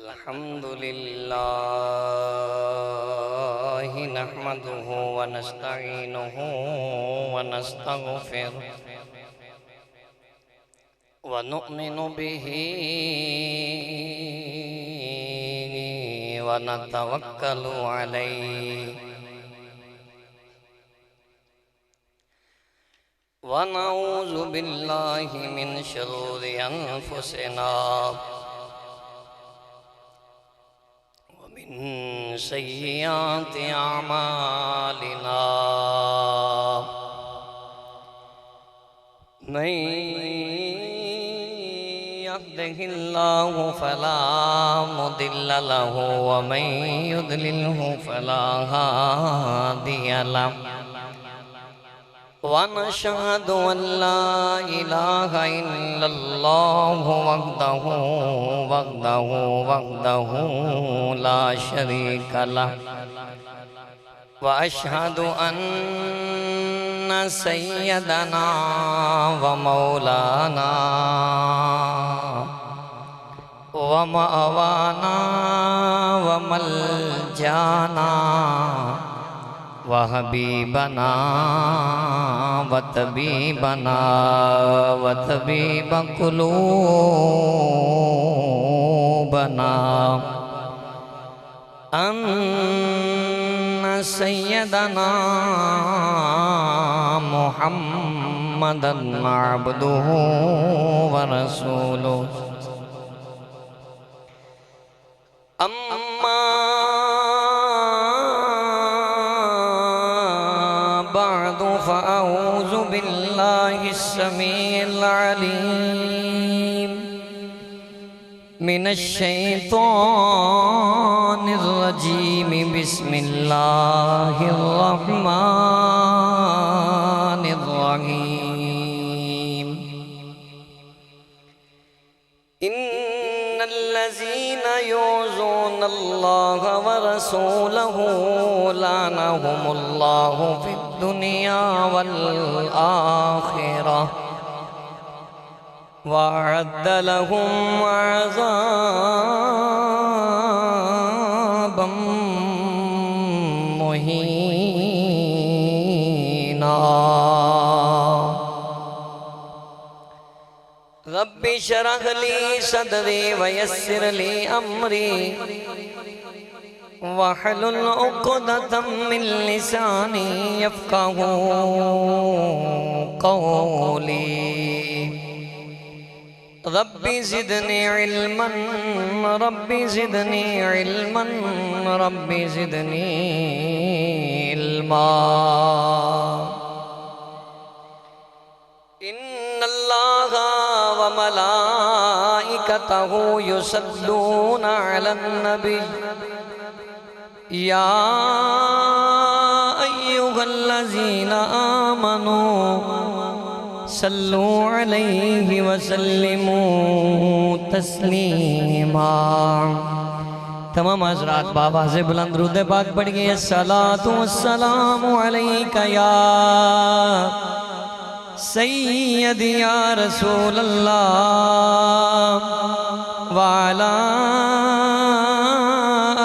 अल्हम्दुलिल्लाहि नहमदुहु व नस्तईनुहु व नस्तगफिरुह व नु'मिनु बिही व नतवक्कलु अलैहि व नऊज़ु बिल्लाहि मिन शुरूरि अनफुसिना सय्यिआति अमालिना मन यहदिहिल्लाहु फला मुदिल्ल लहु व मन युद्लिल्हु फला हादिय लहु व नशहदु अल्ला इलाहा इल्लल्लाहु वहदहु ला शरीका लहु व अशहदु अन्न सय्यदना व मौलाना व मअवाना व मलजाना व हबीबना व तबीबना व तबीब कुलूबना अन्न सय्यदना मुहम्मदन अब्दुहु व रसूलुहु अम्मा बअदु फ़अऊज़ु बिल्लाहि अस्समीइल अलीम मिनश शैतानिर रजीम बिस्मिल्लाहिर रहमानिर रहीम इन्नल्लज़ीना युज़ूनल्लाह व रसूलहु लानहुमुल्लाहु फिद्दुनिया वल आखिरह वअद्द लहुम अज़ाबम मुहीना रब्बि शरह ली सदरी व यस्सिर ली अमरी वहलुल उक़दतम मिन लिसानी यफ़क़हू क़ौली रब्बि ज़िदनी इल्मन रब्बि ज़िदनी इल्मन रब्बि ज़िदनी इल्मा इन्नल्लाहा व मलाइकतहु युसल्लूना अलन नबी या अय्युहल्लज़ीना आमनू सल्लु अलैहि व सल्लिमू तस्लीमा। तमाम हज़रात बाबा से बुलंद दुरूद पाक पढ़िए। अस्सलातु वस्सलामु अलैका या सय्यदी या रसूल अल्लाह व अला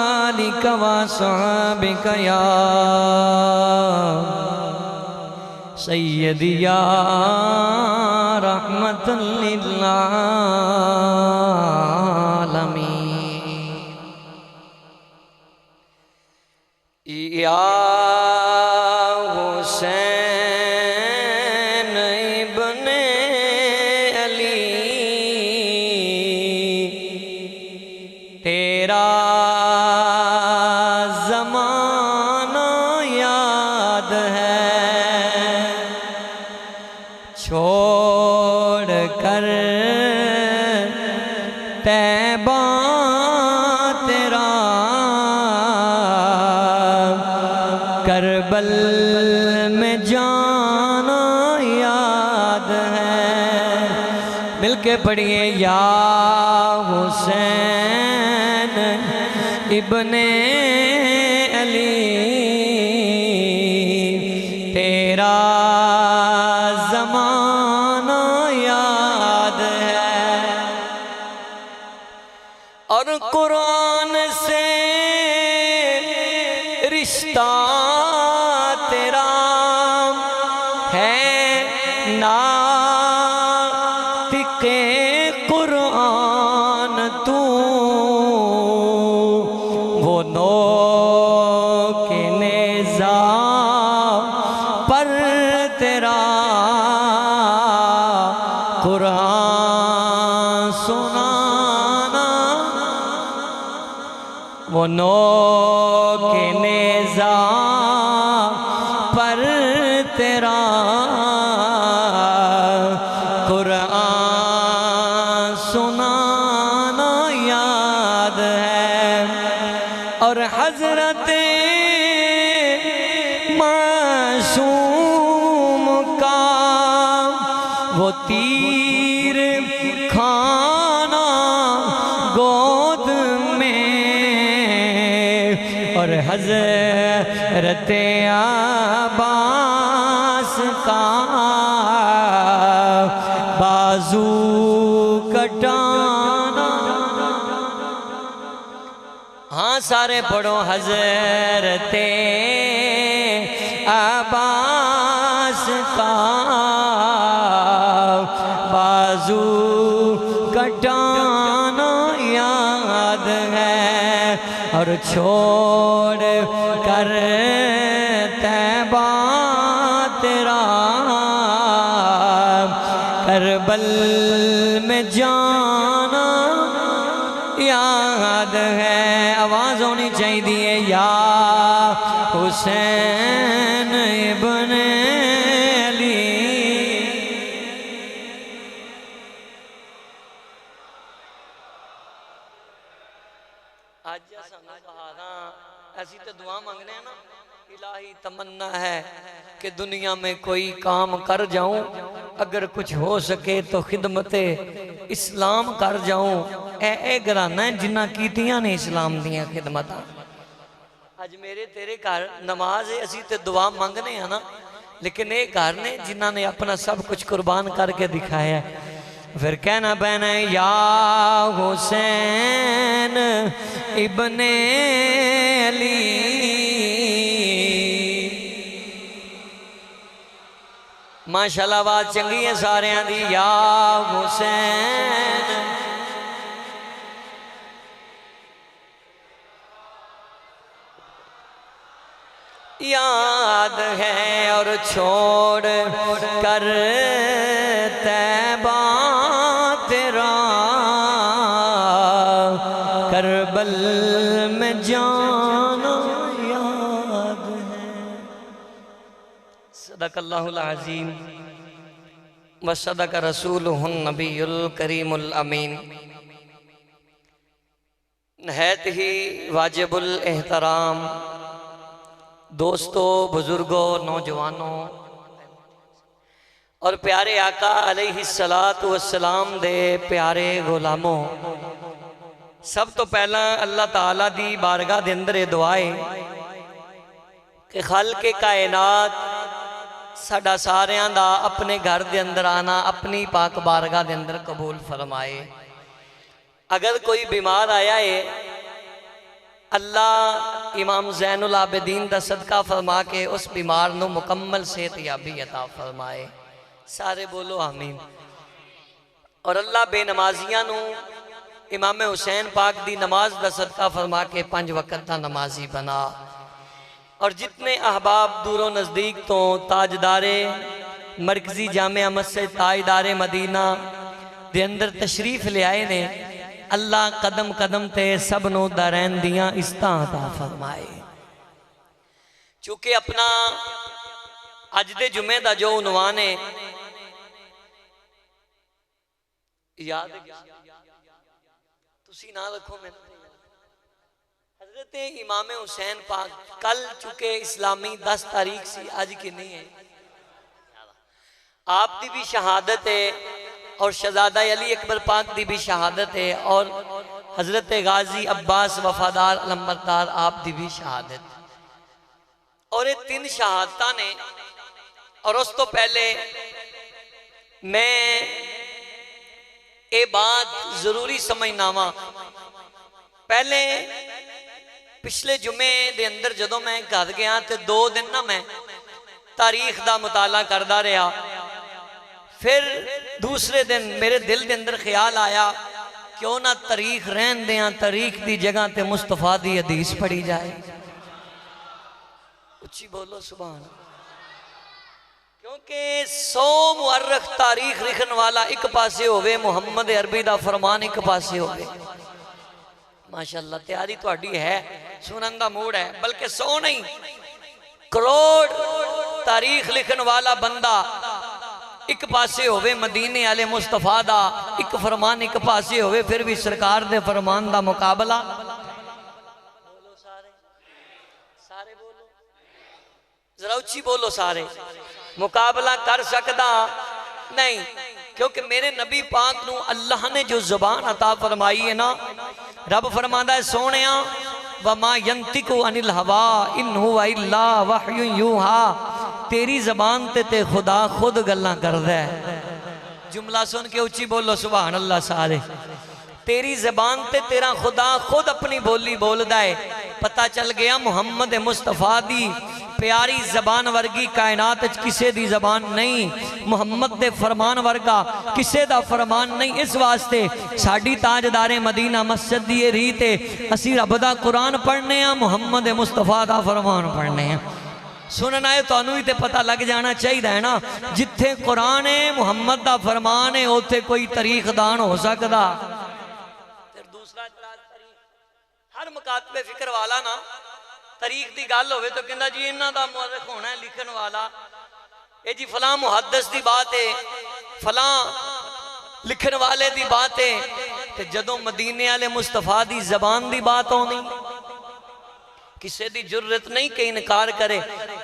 आलिका व अस्हाबिका या सय्यदी या रहमतल लिल आलमीन या हुसैन इब्ने अली तेरा ज़माना याद है छोड़ कर तैबा तेरा करबल में जाना याद है। मिलके पढ़िए या हुसैन इब्ने अली तेरा ज़माना याद है। और कुरान कुरान से रिश्ता तेरा है नातिक़े कुरान तू, वो नो के नेज़ा पर तेरा कुरान सुनाना, वो नो के नेज़ा पर तेरा कुरान सुनाना याद है। और हज़रत मासूम का वो तीर खाना गोद में, और हज़रत अब्बास का बाजू कटाना। हाँ सारे पढ़ो, हज़रत अब्बास का बाजू कटाना याद है। और छोड़ कर तैबा तेरा करबल में जाना याद है। आवाज़ होनी चाहिए, या हुसैन इब्ने अली। आज ऐसी तो दुआ मांगने हैं ना, इलाही तमन्ना है कि दुनिया में कोई काम कर जाऊं, अगर कुछ हो सके तो खिदमते इस्लाम कर जाऊं। ए घराना जिन्ना कीतियां ने इस्लाम दियां खिदमतां। अज मेरे तेरे घर नमाज है, असी तो दुआ मंगने हैं ना, लेकिन ये घर ने जिन्हों ने अपना सब कुछ कुर्बान करके दिखाया। फिर कहना पैना, या हुसैन इब्ने अली। माशाल्लाह आवाज़ चंगी है सारियां दी। या हुसैन याद है। और छोड़ कर तैबा तेरा करबल में जाना याद है। सदक़ल्लाहुल अज़ीम व सदक़ रसूलुहुन नबियुल करीमुल अमीन। नहायत ही वाजिबुल एहतराम दोस्तों, बुजुर्गों, नौजवानों और प्यारे आका अलैहिस्सलातु वस्सलाम दे प्यारे गुलामों, सब तो पहला अल्लाह ताला दी बारगाह दे अंदर ये दुआ है कि खालिक़े कायनात साडा सारियां दा अपने घर दे अंदर आना अपनी पाक बारगाह दे अंदर कबूल फरमाए। अगर कोई बीमार आया है, अल्लाह इमाम ज़ैनुल आबिदीन दा सदका फरमा के उस बीमार नू मुकम्मल सेहतयाबी अता फरमाए। सारे बोलो आमीन। और अल्लाह बेनमाजियां नू इमाम हुसैन पाक दी नमाज दा सदका फरमा के 5 वक्त दा नमाजी बना। और जितने अहबाब दूरों नज़दीक तो ताजदारे मरकजी जामिया मस्जिद ताजदारे मदीना दे अंदर तशरीफ ले आए ने, अल्लाह कदम कदम ते सब नू दरैन दियां इज़्ज़तां अता फरमाए। चूँकि अपना अज दे जुमे दा जो उनवान है, याद तुसी ना रखो, मैं हजरत इमाम हुसैन पाक कल चुके इस्लामी 10 तारीख सी, आज की नहीं है। आपकी भी शहादत है और शहजादा अली अकबर पाक की भी शहादत है, और हजरत गाजी अब्बास वफादार अलंबरदार आप की भी शहादत। और ये 3 शहादत ने। और उस तो पहले मैं ये बात जरूरी समझना वा पहले पिछले जुमे दे अंदर जदों मैं घर गया तो 2 दिन ना मैं तारीख का मुताला करता रहा। फिर दूसरे दिन मेरे दिल के अंदर ख्याल आया क्यों ना तारीख रहन दें, तारीख की जगह ते मुस्तफा दी हदीस पढ़ी जाए। उच्ची बोलो सुभान। क्योंकि 100 मुअर्रख तारीख लिखन वाला एक पासे होवे, मुहम्मद अरबी दा फरमान एक पासे होवे। माशाअल्लाह तैयारी तुहाडी है, सुनन दा मूड है, बल्कि 100 नहीं करोड़ तारीख लिखन वाला बंदा एक पासे होवे, मदीने आले मुस्तफा दा एक फरमान एक पासे होवे, फिर भी सरकार दे फरमान दा मुकाबला। बोलो सारे, सारे बोलो, जरा उच्ची बोलो सारे। मुकाबला कर सकदा नहीं, क्योंकि मेरे नबी पाक नू अल्लाह ने जो जुबान अता फरमाई है ना, रब फरमांदा है सोनिया वमा यंतिकु अनिल हवा इन हुवा इल्ला वहयु यूहा, तेरी जबान ते खुदा खुद गल्लां करदा है। जुमला सुन के उच्ची बोलो सुभान अल्लाह सारे। तेरी जबान ते तेरा खुदा खुद अपनी बोली बोलदा है। पता चल गया मुहम्मद मुस्तफा दी प्यारी जबान वर्गी कायनात किसे दी जबान नहीं, मुहम्मद दे फरमान वर्गा किसे दा फरमान नहीं। इस वास्ते साडी ताजदारे मदीना मस्जिद दी रीत है, असी रब दा कुरान पढ़ने आ, मुहम्मद मुस्तफा दा फरमान पढ़ने आ। सुनना है तो भी तो पता लग जाना चाहिए है ना, जिथे कुरान है मुहम्मद दा फरमान है उत्थे कोई तारीख दान हो सकता। फिर दूसरा हर मुकातबे फिक्र वाला ना तारीख की गल हो तो कहता जी इन्हों का मुअर्रिख होना है लिखन वाला, ये जी फलां मुहद्दिस की बात है, फलां लिखन वाले की बात है। तो जदों मदीने वाले मुस्तफा की जबान की बात आनी, किसी की जरूरत नहीं कि इनकार करे।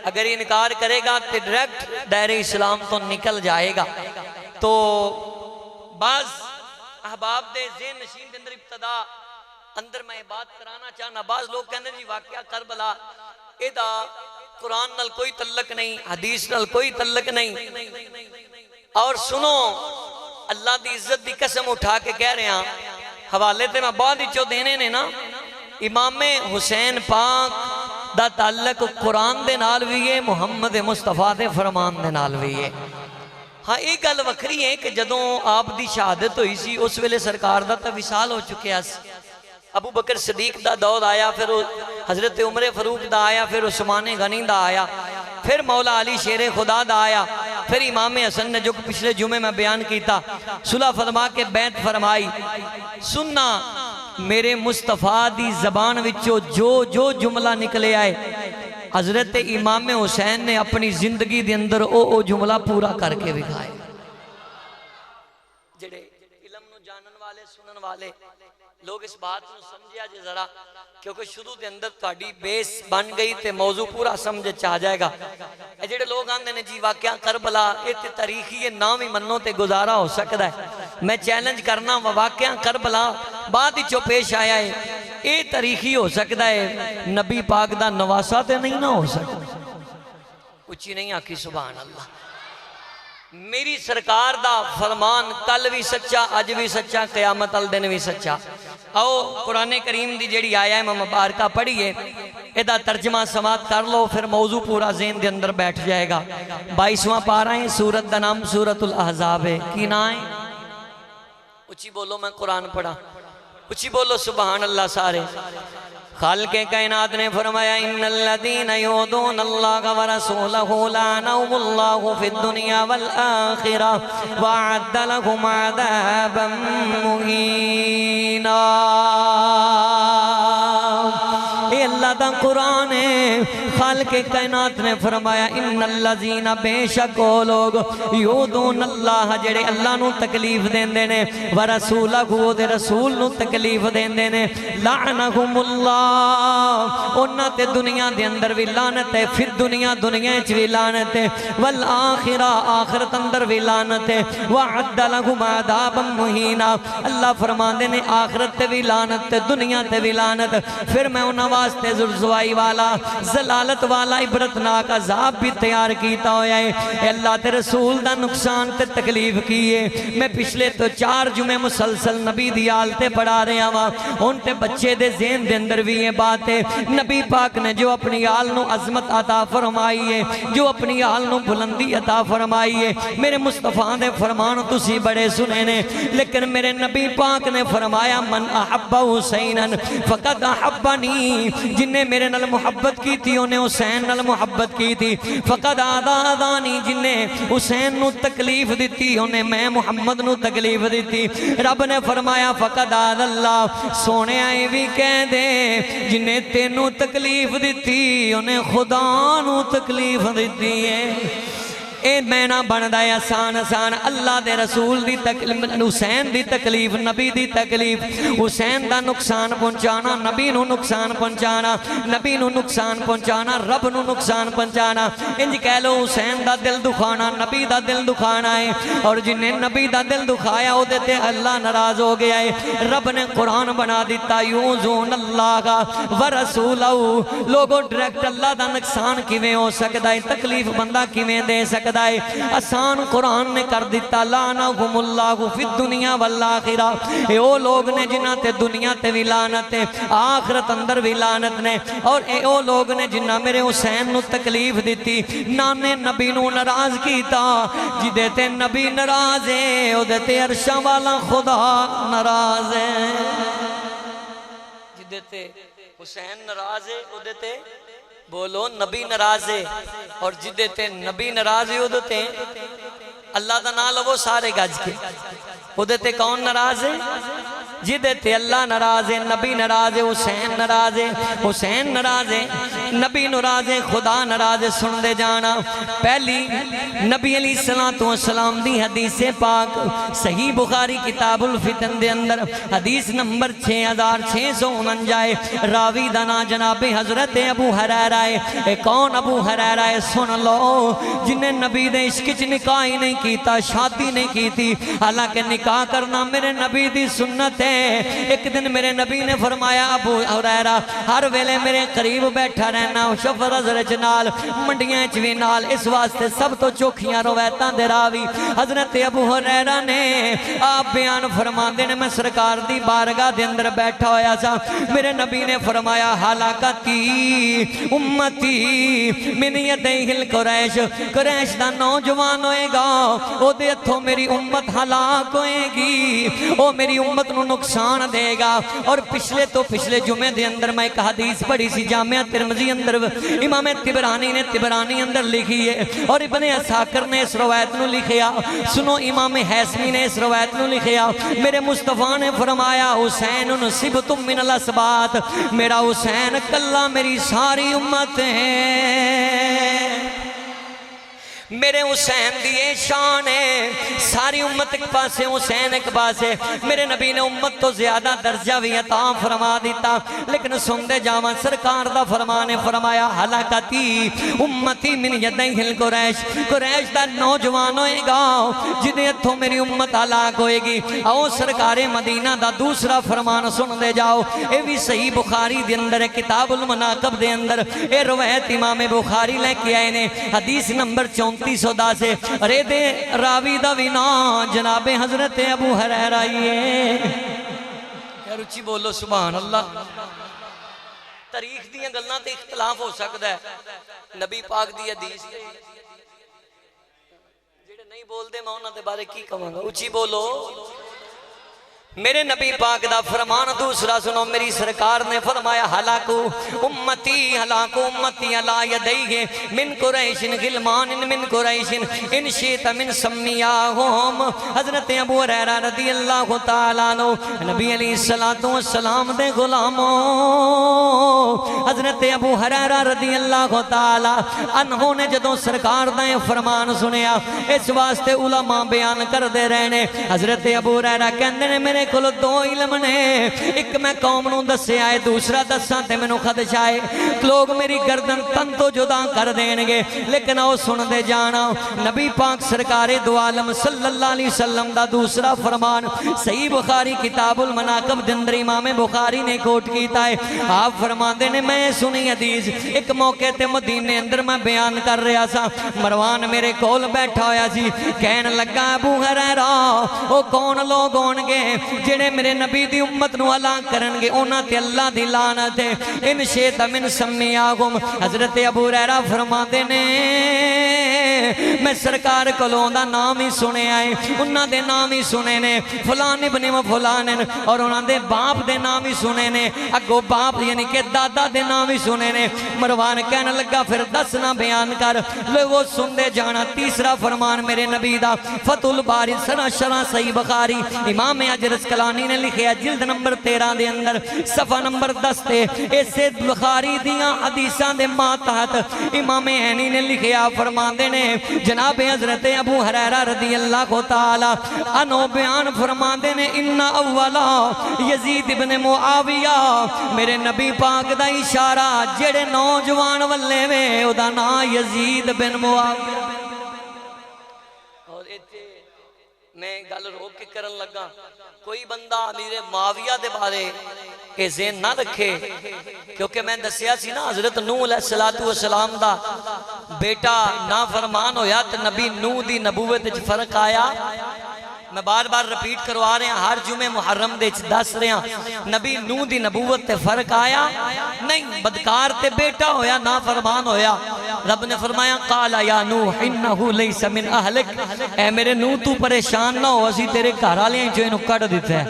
अगर इनकार करेगा तो डायरेक्ट दायरे इस्लाम तो निकल जाएगा। तो बाज अहबाब दे ज़हन नशीन के अंदर इब्तदा अंदर मैं बात कराना चाहना। बाज लोग कहते जी वाकया करबला एदा कुरान नाल कोई तल्लक नहीं, हदीस नाल कोई तल्लक नहीं। और सुनो अल्लाह की इज्जत की कसम उठा के कह रहे हैं, हवाले तो मैं बाद विचों देने ने ना, इमामे हुसैन पाक दा ताल्लुक कुरान दे नाल भी है, मुहम्मद मुस्तफा दे फरमान दे नाल भी है। हाँ ये गल वखरी है कि जदों आप दी शहादत हुई सी उस वेले सरकार दा तां विसाल हो चुकिया सी। अबू बकर सदीक दा दौर आया, फिर हजरत उमर फरूक दा आया, फिर उस्मान गनी दा आया, फिर मौला अली शेरे खुदा दा आया, फिर इमाम हसन ने जो पिछले जुमे में बयान किया सुलह फरमा के बैत फरमाई। सुनना मेरे मुस्तफा दी जबान विचों जो जो जुमला निकले आए, हजरत इमाम हुसैन ने अपनी जिंदगी के अंदर ओ जुमला पूरा करके विखाए। जेड़े इलम नूं जानन वाले सुनन वाले लोग इस बात को समझिया जे जरा, क्योंकि शुरू के अंदर थोड़ी बेस बन गई तो मौजू पूरा समझ आ जाएगा। जेडे लोग आते हैं जी वाकया करबला ये तो तारीखी है, ना भी मनो तो गुजारा हो सकता है। मैं चैलेंज करना वाकया करबला बाद ही पेश आया है, ये तारीखी हो सकता है, नबी पाक दा नवासा तो नहीं ना हो सकता। उच्ची नहीं आखी सुभान अल्लाह। मेरी सरकार दा फरमान कल भी सच्चा, अज भी सच्चा, कयामत वाले दिन भी सच्चा। आओ कुरान करीम की जी आया है मुबारका पढ़िए, एदा तर्जमा समात कर लो, फिर मौजू पूरा ज़हन के अंदर बैठ जाएगा। 22वां पारा है, सूरत का नाम सूरतुल अहज़ाब है। की ना है? उच्ची बोलो, मैं कुरान पढ़ा, उच्ची बोलो सुभान अल्लाह सारे। खालिक़े कायनात ने फरमाया इन्नल्लज़ीना युज़ूना अल्लाह व रसूलहु लअनहुमुल्लाहु फिद्दुनिया वल आखिरह व अअद्द लहुम अज़ाबन मुहीना। ये अल्लाह दा कुरान है। खालिक़े कायनात ने फरमाया इन्नल्लज़ीना बेशक वो लोग युज़ूना अल्लाह जेड़े अल्लाह नू तकलीफ देंदे ने, व रसूलहु दे रसूल नू तकलीफ देंदे ने, लअनहुमुल्लाह उन्हां ते दुनिया दे अंदर भी लानत है, फिर दुनिया च भी लानत है, वल आखिरा आखिरत अंदर भी लानत है, व अअद्द लहुम अज़ाबन मुहीना। अल्लाह फरमांदे ने आखिरत ते भी लानत, दुनिया ते भी लानत। फिर मैं उन्हां वास्ते रुसवाई वाला जलालत वाला इबरतनाक अजाब भी तैयार किया होया है। अल्लाह ते रसूल दा नुकसान ते तकलीफ की है। मैं पिछले तो 4 जुमे मुसलसल नबी दी हालते पढ़ा रहा वा। हुण ते बच्चे दे ज़हन दे अंदर भी ये बात है, नबी पाक ने जो अपनी हाल नू अजमत अता फरमाई है, जो अपनी हाल नू बुलंदी अता फरमाई है। मेरे मुस्तफा दे फरमान तुसी बड़े सुने ने, लेकिन मेरे नबी पाक ने फरमाया मन अहब्बा हुसैनन फकद अहब्बनी, जिन्हें मेरे नाल मुहब्बत की थी उन्हें हुसैन नाल मुहब्बत की थी। फकद आदानी, जिन्हें हुसैन नू तकलीफ दी उन्हें मैं मुहम्मद नू तकलीफ दी। रब ने फरमाया फकद अल्लाह, सोने आए भी कह दे जिन्हें तेनू तकलीफ दी उन्हें खुदा नू तकलीफ दी है। ए मैना बनता है आसान आसान। अल्लाह दे रसूल दी तकलीफ, हुसैन दी तकलीफ, नबी दी तकलीफ, हुसैन दा नुकसान पहुंचाना, नबी नू नुकसान पहुंचाना, नबी नू नुकसान पहुंचाना, रब नू नुकसान पहुंचाना। इंज कह लो हुसैन दा दिल दुखाना नबी दा दिल दुखाना है। और जिन्हें नबी दा दिल दुखाया उहदे ते अल्लाह नाराज हो गया है। रब ने कुरान बना दिता यूज़ून अल्लाह व रसूलहू। लोगों डायरेक्ट अल्लाह दा नुकसान किवें हो सकता है, तकलीफ बंदा किवें दे सकता है। आसान कुरान ने कर दिता लानहुमुल्लाहु फिद दुनिया वल आखिरा। ए ओ लोग ने जिन्हां ते दुनिया ते भी लानत है, आखिरत अंदर भी लानत ने। और ए ओ लोग ने जिन्हां मेरे हुसैन नू तकलीफ दी, नाने नबी नू नाराज कीता। जिदे ते नबी नाराज है ओदे ते अरशां वाला खुदा नाराज है। जिदे ते हुसैन नाराज है ओदे ते बोलो नबी नाराज है। और जिदे ते नबी नाराज है उदे ते अल्लाह दा नाम लवो सारे गज के। उदे ते कौन नाराज है? जिदे ते अल्लाह नाराज है, नबी नाराज है, हुसैन नाराज है, हुसैन नाराज है, नबी नाराज है, खुदा नाराज है। सुन दे जाना, पहली नबी अलैहिस्सलातु वस्सलाम दी हदीस पाक सही बुखारी किताबुल फितन दे अंदर हदीस नंबर 6649 रावी दा नाम जनाबे हजरत अबू हुरैरा है। ए कौन अबू हुरैरा है? सुन लो, जिन्हें नबी दे इश्क च निकाह ही नहीं कीता, शादी नहीं की थी। हालांकि निकाह करना मेरे नबी दी सुन्नत है। एक दिन मेरे नबी ने फरमाया अबू हुरैरा हर वेले मेरे करीब बैठा रहना, सफर हजरत नाल, मंडियां च भी नाल। इस वास्ते सब तो चोखियां रवायतां दे रावी हजरत अबू हुरैरा ने आप बयान फरमाते ने, मैं सरकार दी बारगाह दे अंदर बैठा होया सा। मेरे नबी ने फरमाया हलाकती उम्मती मिन यदैहिल कुरैश, कुरैश दा नौजवान होएगा ओदे हथों मेरी उम्मत हलाक होएगी, ओ मेरी उम्मत नू नुकसान देगा। और पिछले तो पिछले जुमे दे अंदर मैं एक हदीस पढ़ी सी जामिया तिरमिज़ी अंदर, इमाम तिबरानी ने तिबरानी अंदर लिखी है और इब्ने असाकिर ने इस रवायत नू लिखिया। सुनो, इमाम हैसमी ने इस रवायत नू लिखिया। मेरे मुस्तफा ने फरमाया हुसैन नसीबतुम मिनल असबात, मेरा हुसैन कल्ला मेरी सारी उम्मत है। मेरे हुसैन दी ये शान है, सारी उम्मत एक पासे हुसैन एक पासे। मेरे नबी ने उम्मत तो ज्यादा दर्जा भी अता फरमा दिता। लेकिन सुनते जावा सरकार दा फरमान है, फरमाया हलाकती उम्मती मिन यदैहिल कुरैश, कुरैश दा नौजवान होएगा जिदे हथों मेरी उम्मत हलाक होएगी। आओ सरकारे मदीना दा दूसरा फरमान सुनते जाओ, ये भी सही बुखारी दे अंदर है, किताबुल मनाकब दे अंदर ये रवायत इमाम बुखारी लेके आए ने। हदीस नंबर 3410 है। अरे दे रावी दा भी ना जनाबे हजरत अबू हुरैरा है। क्या रुचि बोलो सुभान अल्लाह। तारीख दी गल्लां ते इख्तलाफ हो सकता है, नबी पाक दी हदीस जेड़े नहीं बोलते मैं उन्हां दे बारे की कहांगा। उची बोलो। मेरे नबी पाक दा फरमान दूसरा सुनो, मेरी सरकार ने फरमाया हलाकू उम्मती अला यदैहि मिन कुरैशिन गिलमान मिन कुरैशिन इन शीत मिन सम्मियाहुम। हजरत अबू हुरैरा रदियल्लाहु तआला अन्हु नबी अलैहिस्सलातु वस्सलाम दे गुलामों, हजरत अबू हुरैरा रदियल्लाहु तआला अन्हु ने जदों सरकार दा फरमान सुनिया, इस वास्ते उलमा बयान करते रहने। हजरत अबू हुरैरा कहंदे ने मेरे मेरे को दो इलम ने, एक मैं कौम नूं दस्या है, दूसरा दसा ते मैनू खदशा है लोग मेरी गर्दन तन तो जुदा कर देंगे। लेकिन आओ सुनते जाना, नबी पाक सरकारे दो आलम सल्लल्लाहु अलैहि वसल्लम दा दूसरा फरमान सही बुखारी किताबुल मनाकब दे अंदर इमाम बुखारी ने कोट कीता है। आप फरमाते ने मैं सुनी हदीस, एक मौके ते मदीने अंदर मैं बयान कर रहा सा, मरवान मेरे कोल बैठा होया सी, कहन लगा अबू हुरैरा ओ कौन लोग होणगे जेड़े मेरे नबी दी उम्मत नूं हलाक करनगे, उन्हां ते अल्लाह दी लानत है। इन शेत मिन सम्मियाहुम, हजरत अबू हुरैरा फरमाते ने मैं सरकार कोलों दा नाम ही सुनिया है, उन्हां दे नाम ही सुने ने, फलान इब्न फलान, और उन्हां दे बाप दे नाम ही सुने ने, अगो बाप यानी कि दादा दे नाम ही सुने ने। मरवान कहने लगा फिर दसना बयान कर, लोगो सुनते जाना। तीसरा फरमान मेरे नबी दा फतुल बारी सरा शरा सही बुखारी इमाम अजर अस्कलानी ने लिखिया जिल्द नंबर 13 दे अंदर सफा नंबर 10 ते इसे बुखारी दियां हदीसां दे मातहत इमाम ऐनी ने लिखिया, फरमाते ने जनाब हजरत अबू हुरैरा रदी अल्लाह तआला अनो बयान फरमाते ने इन्ना अव्वला यजीद इब्न मुआविया, मेरे नबी पाक दा इशारा जेड़े नौजवान वल्ले वे ओदा नाम यजीद बिन मुआविया। और इत्थे मैं गल रोक के करन लगा, कोई बंदा अमीर मुआविया दे बारे के ज़हन ना रखे, क्योंकि मैं दसिया सी ना हजरत नूह अलैहिस्सलातु वस्सलाम दा बेटा ना फरमान होया तो नबी नूह दी नबूवत विच फर्क आया। मैं बार बार रिपीट करवा रहा, हर जुमे मुहर्रम दे दस रहा, नबी नूह दी नबूवत ते फर्क आया नहीं, बदकार ते बेटा होया ना फरमान होया। रब ने फरमाया काला या नूह इन्नहु लैसा मिन अहलिक, ऐ मेरे नूह तू परेशान ना हो, असी तेरे घर वाले जो इनू कढ़ दिता है,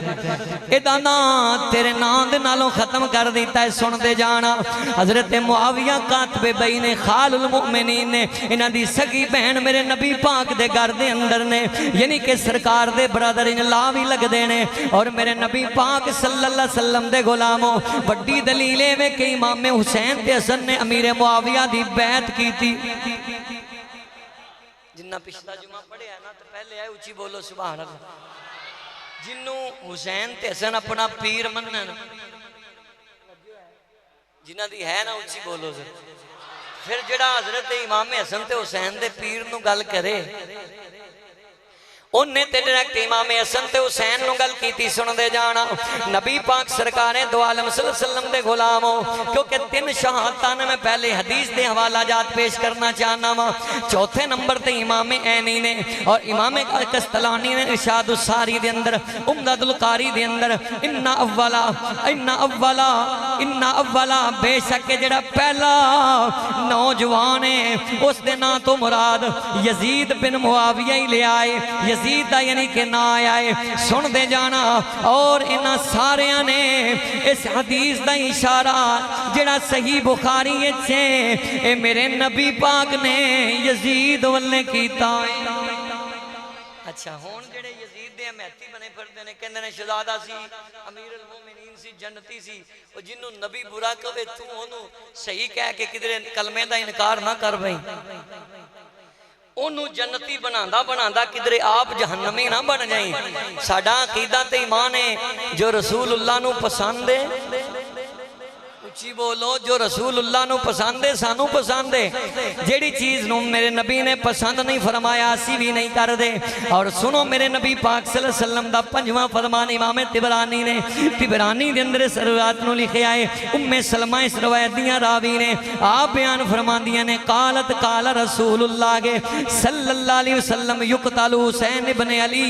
इहदा नाम तेरे नाम दे नालों खत्म कर दिता है। सुनते जाना, हजरत मुआविया कातबे बई ने खालुल मुमिनीन ने, इन्हां दी सगी बहन मेरे नबी पाक दे घर दे अंदर ने, यानी कि सरकार दे ब्रदर इन ला भी लगते हैं। और मेरे नबी पाक सल्लल्लाहु अलैहि वसल्लम दे गुलामों बड़ी दलील है कि इमाम हुसैन ते हसन ने अमीर मुआविया दी बैत की थी। जिन्ना पिछला जुमा पढ़िया ना तो पहले आए उची बोलो सुभान अल्लाह, जिन्नू हुसैन ते हसन अपना पीर मनन, जिन्हां दी है ना उची बोलो सर, फिर जड़ा हजरत इमाम हसन ते हुसैन दे पीर नू गल करे उन्हें ते डायरेक्ट इमाम हसन ते हुसैन नु गल कीती। सुनदे जाना, नबी पाक सरकारे दो आलम सल्लल्लाहु अलैहि वसल्लम दे गुलाम हो, क्योंकि तीन शहादतां ने मैं पहले हदीस दे हवाला जात पेश करना चाहना वा। चौथे नंबर ते इमाम ऐनी ने और इमाम कस्तलानी ने इरशाद सारी दे अंदर उम्दतुल कारी दे अंदर इन्ना अव्वला इन्ना अव्वला इन्ना अव्वला, बेशक जेड़ा पहला नौजवान है उस दे नाम तो मुराद यजीद बिन मुआविया ही ले आए, यजीद दा यानी कि ना आए। सुन दे जाना, और इन्हां सारियां ने इस हदीस दा इशारा जेड़ा सही बुखारी है ए मेरे नबी पाक ने यजीद वल्ले कीता। अच्छा हुण जेड़े यजीद दे महती बने फिरदे ने, कहंदे ने शहजादा सी, अमीर अल मोमिनीन सी, जन्नती सी, ओ जिन्नू नबी बुरा कहे तू ओनू सही कह के किधरे कलमे दा इनकार ना कर बई, ओनू जन्नती बनांदा बनांदा किधरे आप जहन्नमी ना बन जाई। साडा अकीदा ते ईमान है जो रसूलुल्लाह नू पसंद है, उची बोलो, जो रसूलुल्लाह नू पसंद है सानू पसंद है। जेड़ी चीज नू मेरे नबी ने पसंद नहीं फरमाया असी भी नहीं कर दे। और सुनो मेरे नबी पाक सल्लल्लाहु अलैहि वसल्लम दा पंजवां फरमान इमाम तिबरानी ने तिबरानी दे अंदर सरवात नू लिखिया है। उम्मे सलमा इस रवायत दियां रावी ने आप बयान फरमांदियां ने कालत काल रसूलुल्लाह के सल्लल्लाहु अलैहि वसल्लम युक्तलु हुसैन इब्न अली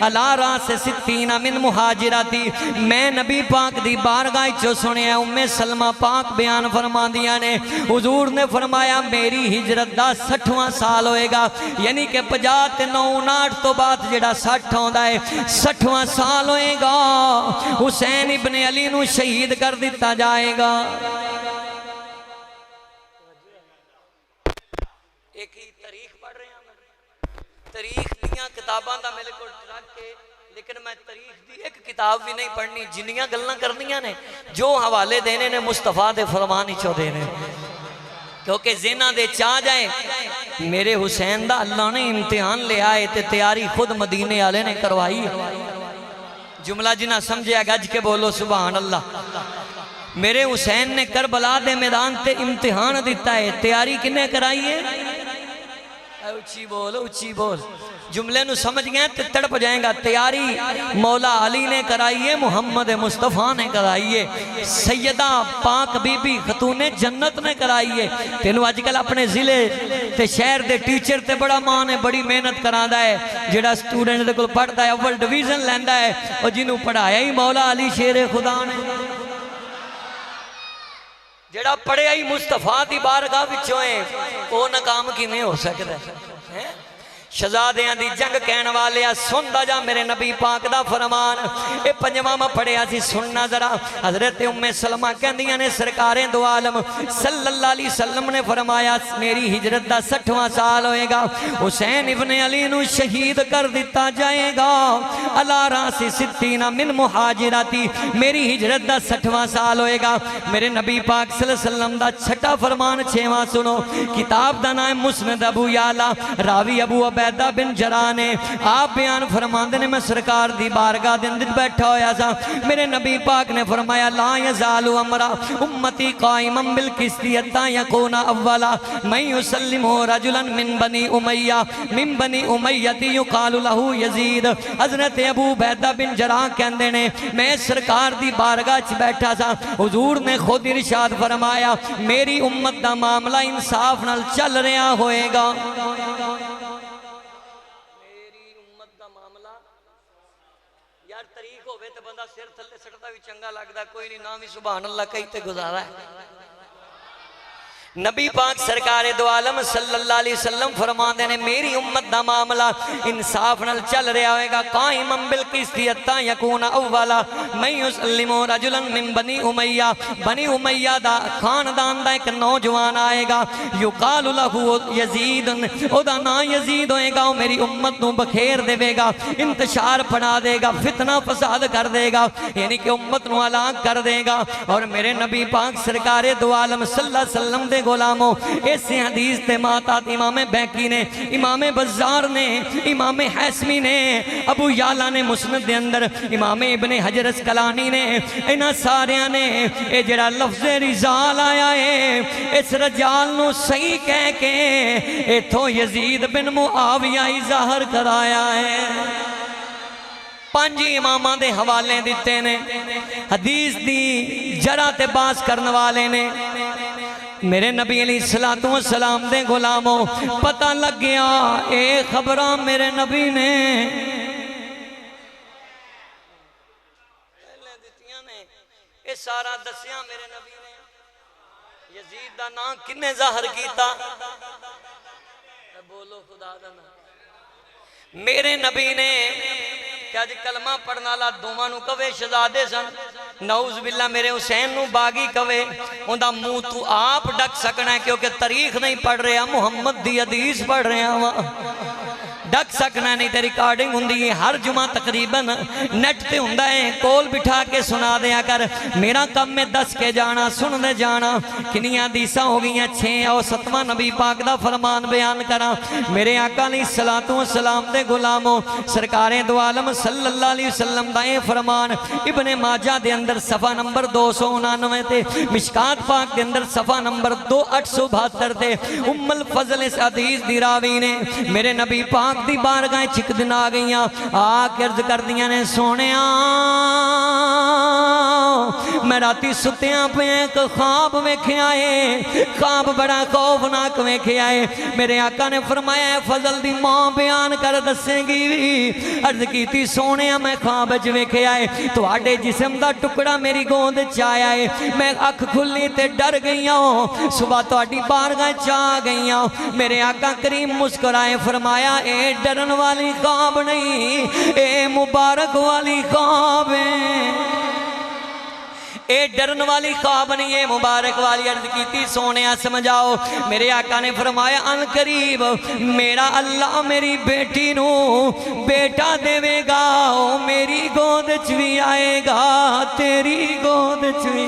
अला रास सित्तीना मिन मुहाजिराती। मैं नबी पाक दी बारगाह चो सुनिया उम्मे सलमा पाक बयान फरमांदियां ने हुजूर ने फरमाया मेरी हिजरत दा 60वां साल होएगा, यानी कि 50 ते 59 तो बाद जेड़ा 60 आउंदा है 60वां साल होएगा, हुसैन इब्न अली नू शहीद कर दिता जाएगा। एक ही तारीख पढ़ रहे हैं, तारीख दियां किताबां दा मेरे को रख के, लेकिन मैं तारीख दी एक किताब भी नहीं पढ़नी, जिन्नियां गल्लां करनियां ने जो हवाले देने ने मुस्तफा दे फरमान ही चो देने, क्योंकि जिन्हां दे चा जाए मेरे हुसैन दा अल्लाह ने इम्तिहान ले आए ते तैयारी खुद मदीने वाले ने करवाई। जुमला जिना समझे गज के बोलो सुभान अल्लाह। मेरे हुसैन ने करबला दे मैदान ते इम्तिहान दिता है, तैयारी किन्ने कराई है? उच्ची बोल, उच्ची बोल। जुमले नु समझ गए तो तड़प जाएगा। तैयारी मौला अली ने कराई है, मुहम्मद मुस्तफ़ा ने कराई है, सैयदा पाक बीबी खतूने जन्नत ने कराई है। तेनू अजकल अपने जिले ते शहर के टीचर ते बड़ा मान है, बड़ी मेहनत करांदा है। जेड़ा स्टूडेंट दे कोल पढ़दा है अव्वल डिवीजन लैंदा है, और जिन्हों पढ़ाया ही मौला अली शेरे खुदा ने, जेड़ा पढ़िया ही मुस्तफा की बारगाह विचों है, वो नाकाम किवें हो सकता है? शहजादियां दी जंग कहण वाले सुनदा जा मेरे नबी पाक दा फरमान। ये पंजवां मैं पढ़िया सी, सुनना जरा। हजरत उम्मे सलमा कहंदियां ने सरकारे दो आलम सल्लल्लाहु अलैहि वसल्लम ने फरमाया मेरी हिजरत दा 60वां साल होएगा, हुसैन इब्ने अली नू शहीद कर दिता जाएगा। अला रासी सिद्दीना मिन मुहाजिराती, मेरी हिजरत दा 60वां साल होएगा। मेरे नबी पाक सल्लल्लाहु अलैहि वसल्लम दा छठा फरमान 6वां सुनो। किताब दा नाम मुस्नद अबू याला, रावी अबू बैदा बिन जरा ने। आप बयान फरमाते ने मैं सरकार दी बारगाह दे अंदर बैठा होया सा, मेरे नबी पाक ने फरमाया ला यज़ालु अमरा उम्मती काइमम बिल किस्ती हत्ता यकूना अव्वला मैं युसल्लिमु रजुलन मिन बनी उमय्यती युकालु लहू यजीद। हजरत अबू बैदा बिन जरा कहंदे ने मैं सरकार दी बारगाह च बैठा सा, हुजूर ने खुद इरशाद फरमाया मेरी उम्मत दा मामला इंसाफ नाल चल रहा होएगा। यार तरीक होवे तो बंदा सिर थले सटदा भी चंगा लगदा, कोई नहीं ना भी सुभान अल्लाह कही ते गुजारा है। नबी पाक सरकार दो आलम सल्लल्लाहु अलैहि वसल्लम फरमाते ने मेरी उम्मत दा मामला इंसाफ नाल चल रहा होएगा। काइमम बिल किस्ती हत्ता यकूना अव्वला मैं युसल्लिमु रजुलन मिन बनी उमैया दा खानदान दा एक नौजवान आएगा, युकालु लहू यजीद, ओदा नाम यजीद होएगा। वो मेरी उम्मत नू बखेर देवेगा, इंतशार फड़ा देगा, फितना फसाद कर देगा, यानी कि उम्मत नू हलाक कर देगा। और मेरे नबी पाक सरकार दो आलम सल्लल्लाहु अलैहि वसल्लम दे गुलामो इस हदीस ते माता इमाम बैकी ने, इमाम बज़ार ने, इमाम हैसमी ने, अबू याला ने मुस्नद दे अंदर, इमाम इब्ने हजर अस्कलानी ने, इन्हां सारियां ने ये जड़ा लफ्ज़ रिजाल आया है इस रजाल नू सही कह के इथों यजीद बिन मुआविया ही ज़ाहिर कराया है। 5 इमामां दे हवाले दिते ने, हदीस दी जरा ते बास करने वाले ने। मेरे नबी अलैहिस्सलातु वस्सलाम दे गुलामों पता लग गया ये खबर मेरे नबी ने ये सारा दसिया। मेरे नबी ने यजीद दा नाम किन्ने जाहिर कीता? बोलो खुदा दा नाम। मेरे नबी ने क्या जी कलमा पढ़ने वाला दोवां नू कवे शहजादे सन, नऊज बिल्ला मेरे हुसैन नू बागी कवे, उनका मुंह तू आप डक सकना है क्योंकि तारीख नहीं पढ़ रहा, मुहम्मद दी हदीस पढ़ रहा वा, डक सकना नहीं तो रिकॉर्डिंग होंगी है हर जुमा तकरीबन नेट पे होंदा है, कोल बिठा के सुना दिया कर। मेरा कम में दस के जाना सुनते जाना किनिया हदीसां हो गई 6 और 7वां नबी पाक दा फरमान बयान करा। मेरे आका अलैहिस्सलातु वस्सलाम दे गुलामों सरकारे दो आलम सल्लल्लाहु अलैहि वसल्लम दा फरमान इब्ने माजा दे अंदर सफ़ा नंबर 299 ते, मिशकात पाक के अंदर सफ़ा नंबर 2872 ते उम्मुल फजल इस हदीस दी रावी ने मेरे नबी पाक दी बारगाह चिक दिन आ गई आ अर्ज कर दिया ने सोनिया मैं राती सुत्या पे एक ख्वाब वेख्या है, ख्वाब बड़ा खौफनाक वेख्या है। मेरे आका ने फरमाया फजल दी मां बयान कर दसेगी। अर्ज की सोने मैं ख्वाब च वेख्या है तुहाडे जिस्म दा टुकड़ा मेरी गोद च आया है, मैं अख खुली ते डर गई हूं, सुबह तुहाडी बारगाह च आ गई हूं। मेरे आका करीम मुस्कुराए फरमाया ए डरन वाली ख्वाब नहीं, ए मुबारक वाली ख्वाब है, ए डरन वाली ख्वाब नहीं है मुबारक वाली। अर्ज की सोने समझाओ। मेरे आका ने फरमाया अन करीब मेरा अल्लाह मेरी बेटी नू बेटा देवेगा, ओ मेरी गोद च भी आएगा, तेरी गोद च भी।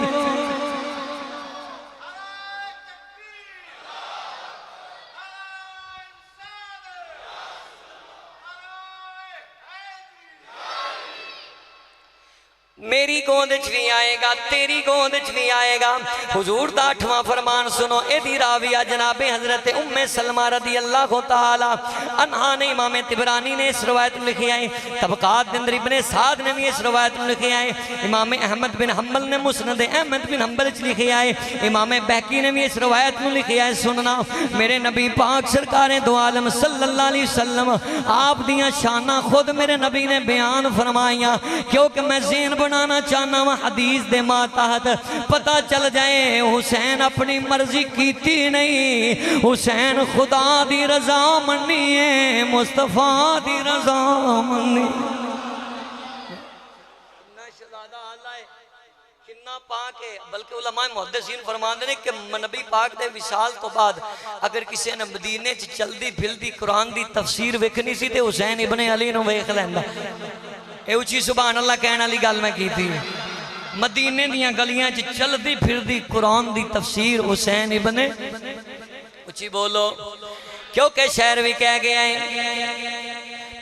मेरी गोद च भी आएगा, तेरी गोद च भी आएगा। हुजूर दा 8वां फरमान सुनो। एदी राविया जनाबे हजरत उम्मे सलमा रदी अल्लाह तआला अन्हा ने, इमाम तिबरानी ने इस रवायत में लिखी है, तबकात अंदर इब्ने साद ने भी इस रवायत में लिखी है, इमाम अहमद बिन हम्बल ने मुस्नद अहमद बिन हम्बल च लिखी है, इमाम बैकी ने भी इस रवायत में लिखी है। सुनना, मेरे नबी पाक सरकारे दो आलम सल्लल्लाहु अलैहि वसल्लम आप दियां शाना खुद मेरे नबी ने बयान फरमाइया, क्योंकि मैं ज़हन बनाना चाहना वा हदीस दे मातहत पता चल जाए हुसैन अपनी मर्जी कीती नहीं, हुसैन खुदा दी रजा मन्नी है, मुस्तफा दी रजा मन्नी। पाक है, बल्कि उलमा मुहद्दिसीन फरमाते हैं कि नबी पाक दे विसाल तो बाद अगर किसी ने मदीने च चलदी फिरदी कुरान दी तफसीर वेखनी सी तो हुसैन इब्ने अली नूं वेख लैंदा। ये उची सुभान अल्लाह कहने वाली गल मैं की थी। मदीने दियां गलियां च चलदी फिरदी कुरान दी तफसीर हुसैन इब्ने, उची बोलो, क्योंकि शहर भी कह गया है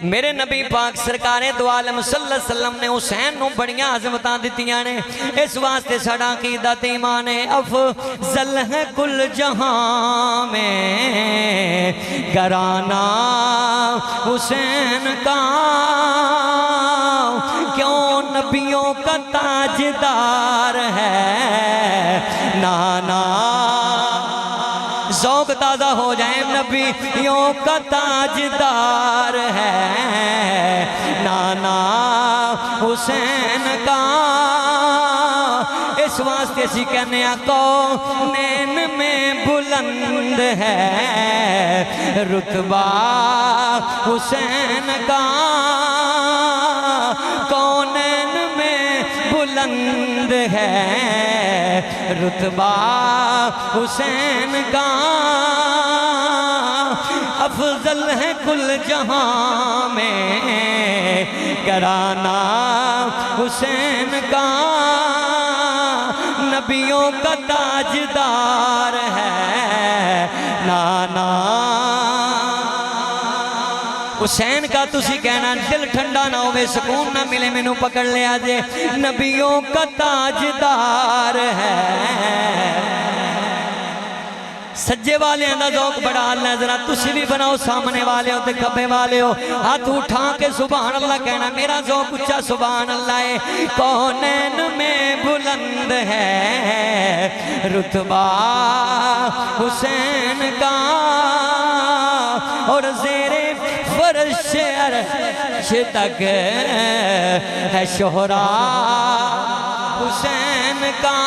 मेरे नबी पाक सरकारे दो आलम सल्लल्लाहु अलैहि वसल्लम ने हुसैन नूं बड़ियां अज़मतां दित्तियां ने। इस वास्ते साडा अकीदा ते ईमान है अफज़ल है कुल जहां में घराना हुसैन का, क्यों नबियों का ताजदार है नाना। ज़ौक़ ताज़ा हो जाए, नबियों का ताजदार है नाना हुसैन का। इस वास्ते असी कहने कौनैन में बुलंद है रुतबा हुसैन का, कौनैन में बुलंद है रुतबा हुसैन का। अफजल है कुल जहां में घराना हुसैन का, नबियों का ताजदार है नाना। हुसैन का तुसी कहना दिल ठंडा ना होवे, सुकून ना मिले, मैनू पकड़ लिया जे नबियों का ताजदार है। सज्जे वाले का ज़ौक़ बड़ा अल्लाह, जरा तुसी भी बनाओ, सामने वाले हो ते खब्बे वाले हो हाथ उठा के सुभान अल्लाह कहना। मेरा ज़ौक़ उच्चा सुभान अल्लाह है। कौनैन में बुलंद है रुतबा हुसैन का, और ज़ेरे फर्श अर्श तक है शोहरा हुसैन का,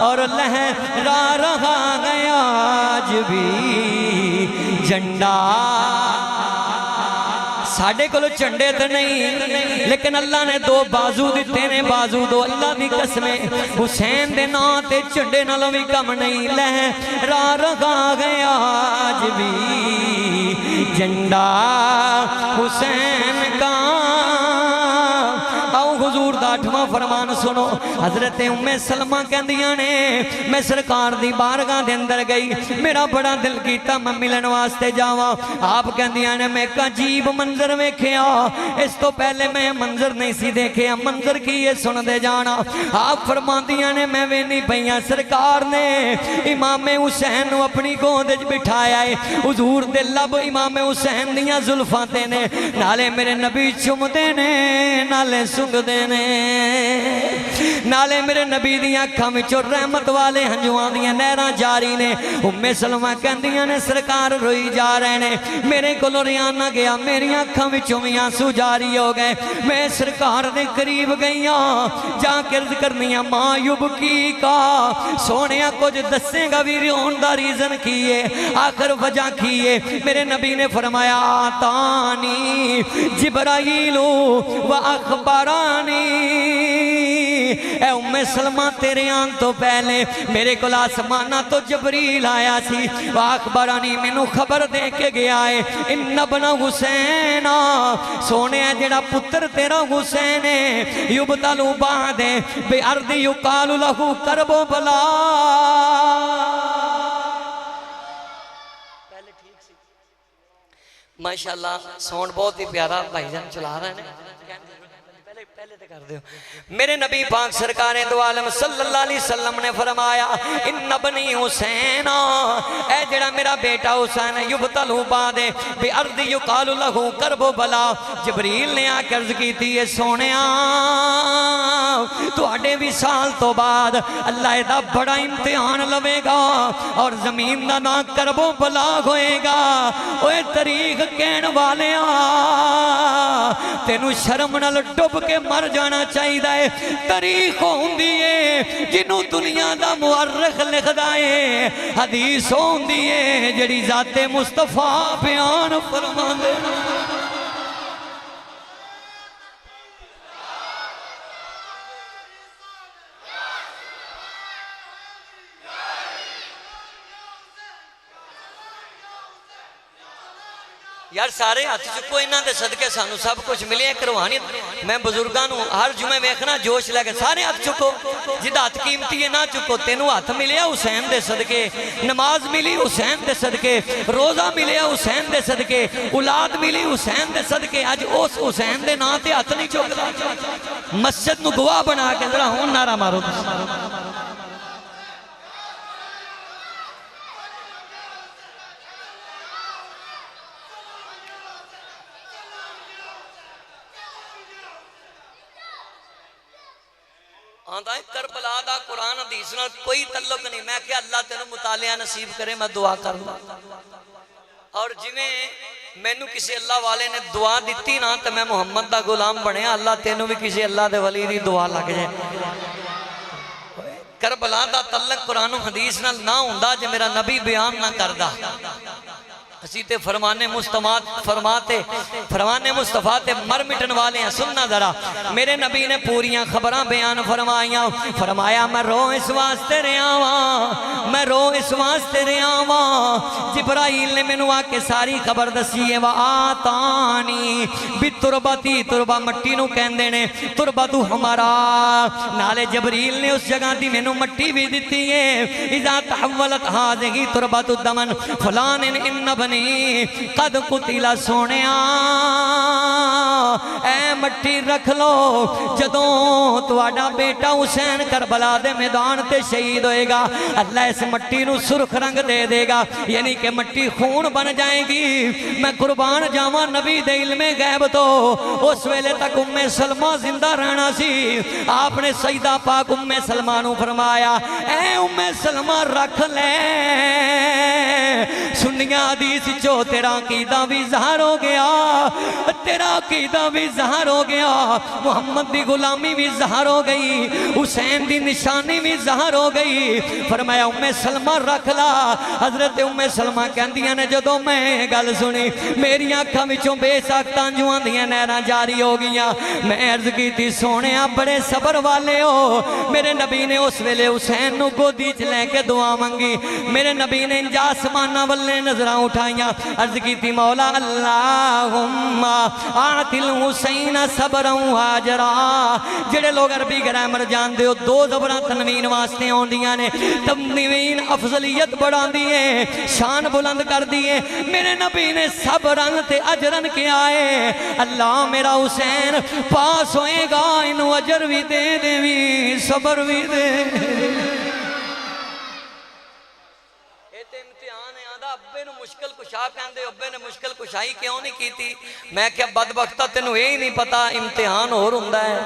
और लहरा रहा है आज भी झंडा। साढ़े को झंडे तो नहीं, लेकिन अल्लाह ने दो बाजू दिते ने, बाजू दो अल्लाह की कसम। हुसैन दे नां ते झंडे नालों भी कम नहीं, लहरा रहा है आज भी झंडा हुसैन का। हुजूर दा 8वां फरमान सुनो। हजरत उम्मे सलमा कहंदियां ने मैं सरकार दी बारगाह दे अंदर गई, मेरा बड़ा दिल कीता मैं मिलन वास्ते जावां। आप कहंदियां ने मैं एक अजीब मंजर वेखिया, इस तो पहले मैं मंजर नहीं सी देखिया। मंजर की है सुनदे जाना। आप फरमांदियां ने मैं वेनी पईयां सरकार ने इमामे हुसैन नूं अपनी गोद च बिठाया है। हुजूर दे लब इमामे हुसैन दियां जुल्फां ते ने, नाले मेरे नबी चुमदे ने नाले सुंगदे ने, नाले मेरे नबी दी अखां विचों रहमत वाले हंजुआं दी नहरां जारी ने। उम्मे सलमा कहंदियां ने सरकार रोई जा रहे ने, मेरे कोलों रिया ना गया, मेरी अखां विचों भी आंसू जारी हो गए। मैं सरकार दे करीब गई हां, जाके अर्ज करनी आ मायूब की का सोहणिया कुछ दसेगा भी रोण दा रीजन की है, आखिर वजह की है। मेरे नबी ने फरमाया तानी जिब्राईलु व अखबारानी। उम्मे सलमा तेरे आन तो पहले मेरे को आसमाना तो जबरील आया सी, अखबारानी मैनू खबर दे के गया है इन्ना बना हुसैन सोने जेड़ा पुत्र तेरा हुसैन है युबतलू बादे बेअर्दी युकालु लहू करबो बला। पहले ठीक सी माशाल्लाह, साउंड बहुत ही प्यारा भाईजान चला रहे हैं। पहले तो कर दो। मेरे नबी पाक सरकार दो आलम सल्लल्लाहु अलैहि वसल्लम ने फरमाया इन्न बनी हुसैन, ऐ जेड़ा मेरा बेटा हुसैन युबतलु बादे बि अर्द युकालु लहू करबो बला। जबरील ने आके अर्ज की थी सोनिया तुहाडे विसाल तो बाद अल्लाह दा बड़ा इम्तिहान लवेगा और जमीन दा ना करबो बला होएगा। ओए तारीख कहण वाले तेनू शर्म नाल डुब के मर जाना चाहिए। तारीख होंदी है जिन्हों दुनिया दा मुअर्रिख लिखदा है, हदीस होंदी है जिहड़ी ज़ाते मुस्तफा बयान फरमांदे। यार सारे हाथ चुको, इन्हों के सदके सानू सब कुछ मिले। एक रूहानियत मैं बुजुर्गों को हर जुमे वेखना जोश लैके सारे हाथ चुको। जिदा हाथ कीमती है ना चुको। तेनों हाथ मिले हुसैन दे सदके, नमाज मिली हुसैन दे सदके, रोजा मिले हुसैन दे सदके, औलाद मिली हुसैन दे सदके। अज उस हुसैन दे नाम ते हाथ नहीं चुकता। मस्जिद नूं गवाह बना के जरा हुण नारा मारो। आंदा करबला दा कुरान हदीस नाल कोई तल्लुक नहीं। मैं क्या अल्लाह तेनों मुतालिया नसीब करे, मैं दुआ कर लूं। और जिवें मैनू किसी अल्लाह वाले ने दुआ दी ना तो मैं मुहम्मद दा गुलाम बनया। अल्लाह तेनों भी किसी अल्लाह दे वली दी दुआ लग जाए। करबला दा तल्लुक कुरान हदीस नाल ना हुंदा जे मेरा नबी बयान ना करदा। असी ते फरमाने मुस्तफा ते मर मिटन वाले हैं। सुनना जरा, मेरे नबी ने पूरियां खबरां बयान फरमाइया। फरमाया मैं रो इस वास्ते रहा वां, मैं रो इस वास्ते रहा वां। जिब्राइल ने मैनू आके सारी खबर दसी है। वा आतानी बि तुरबती, तुरबा मट्टी नू कहंदे ने, तुरबा तू हमारा। नाले जबरील ने उस जगह दी मैनू मट्टी भी दिती है। इज़ा तहव्वलत हाज़िही तुरबतु दमन फलान इन बनी कद कुतिला। सोने ऐ मट्टी रख लो, जदों तुहाडा बेटा हुसैन करबला दे मैदान ते शहीद होएगा अल्लाह इस मट्टी नू सुर्ख रंग दे देगा, यानी कि मट्टी खून बन जाएगी। मैं कुर्बान जावां नबी दे इल्मे गैब तो। उस वेले तक उम्मे सलमा जिंदा रहना सी। आपने सईदा पाक उम्मे सलमा नू फरमाया ऐ उम्मे सलमा रख ले। सुनिया हदीस चो तेरा अकीदा भी ज़ाहिर हो गया, तेरा अकीदा भी ज़ाहिर हो गया, मुहम्मद की गुलामी भी ज़ाहिर हो गई, हुसैन की निशानी भी ज़ाहिर हो गई। फरमाया उम्मे सलमा रख ला। हजरत उम्मे सलमा कहंदियां ने जदों मैं गल सुनी मेरी अखां विचों बेसाख्त अंजुआं दियां नहरां जारी हो गईयां। मैं अर्ज की सोहणिया बड़े सबर वाले हो। मेरे नबी ने उस वेले हुसैन नूं गोदी च लैके दुआ मंगी। मेरे नबी ने इंजा आसमानां वल्ले नजरां उठाइयां। अर्ज की मौला अल्लाहुम्मा आतिल हुसैन सबरन हाजरा। जेड़े लोग अरबी ग्रामर जानते हो दो ज़बरां तनवीन वास्ते आउंदियां ने। तनवीन अफजलियत बढ़ाती है, शान बुलंद करती है। मेरे नबी ने सबरन ते अजरन किया है। अल्लाह मेरा हुसैन पास होएगा, इनू अजर भी दे देवी सबर भी दे। मुश्किल कुशा कहते, अब्बे ने मुश्किल कुशाई क्यों नहीं की थी? मैं क्या बदबख्ता तेनू यही नहीं पता इम्तिहान होर हुंदा है।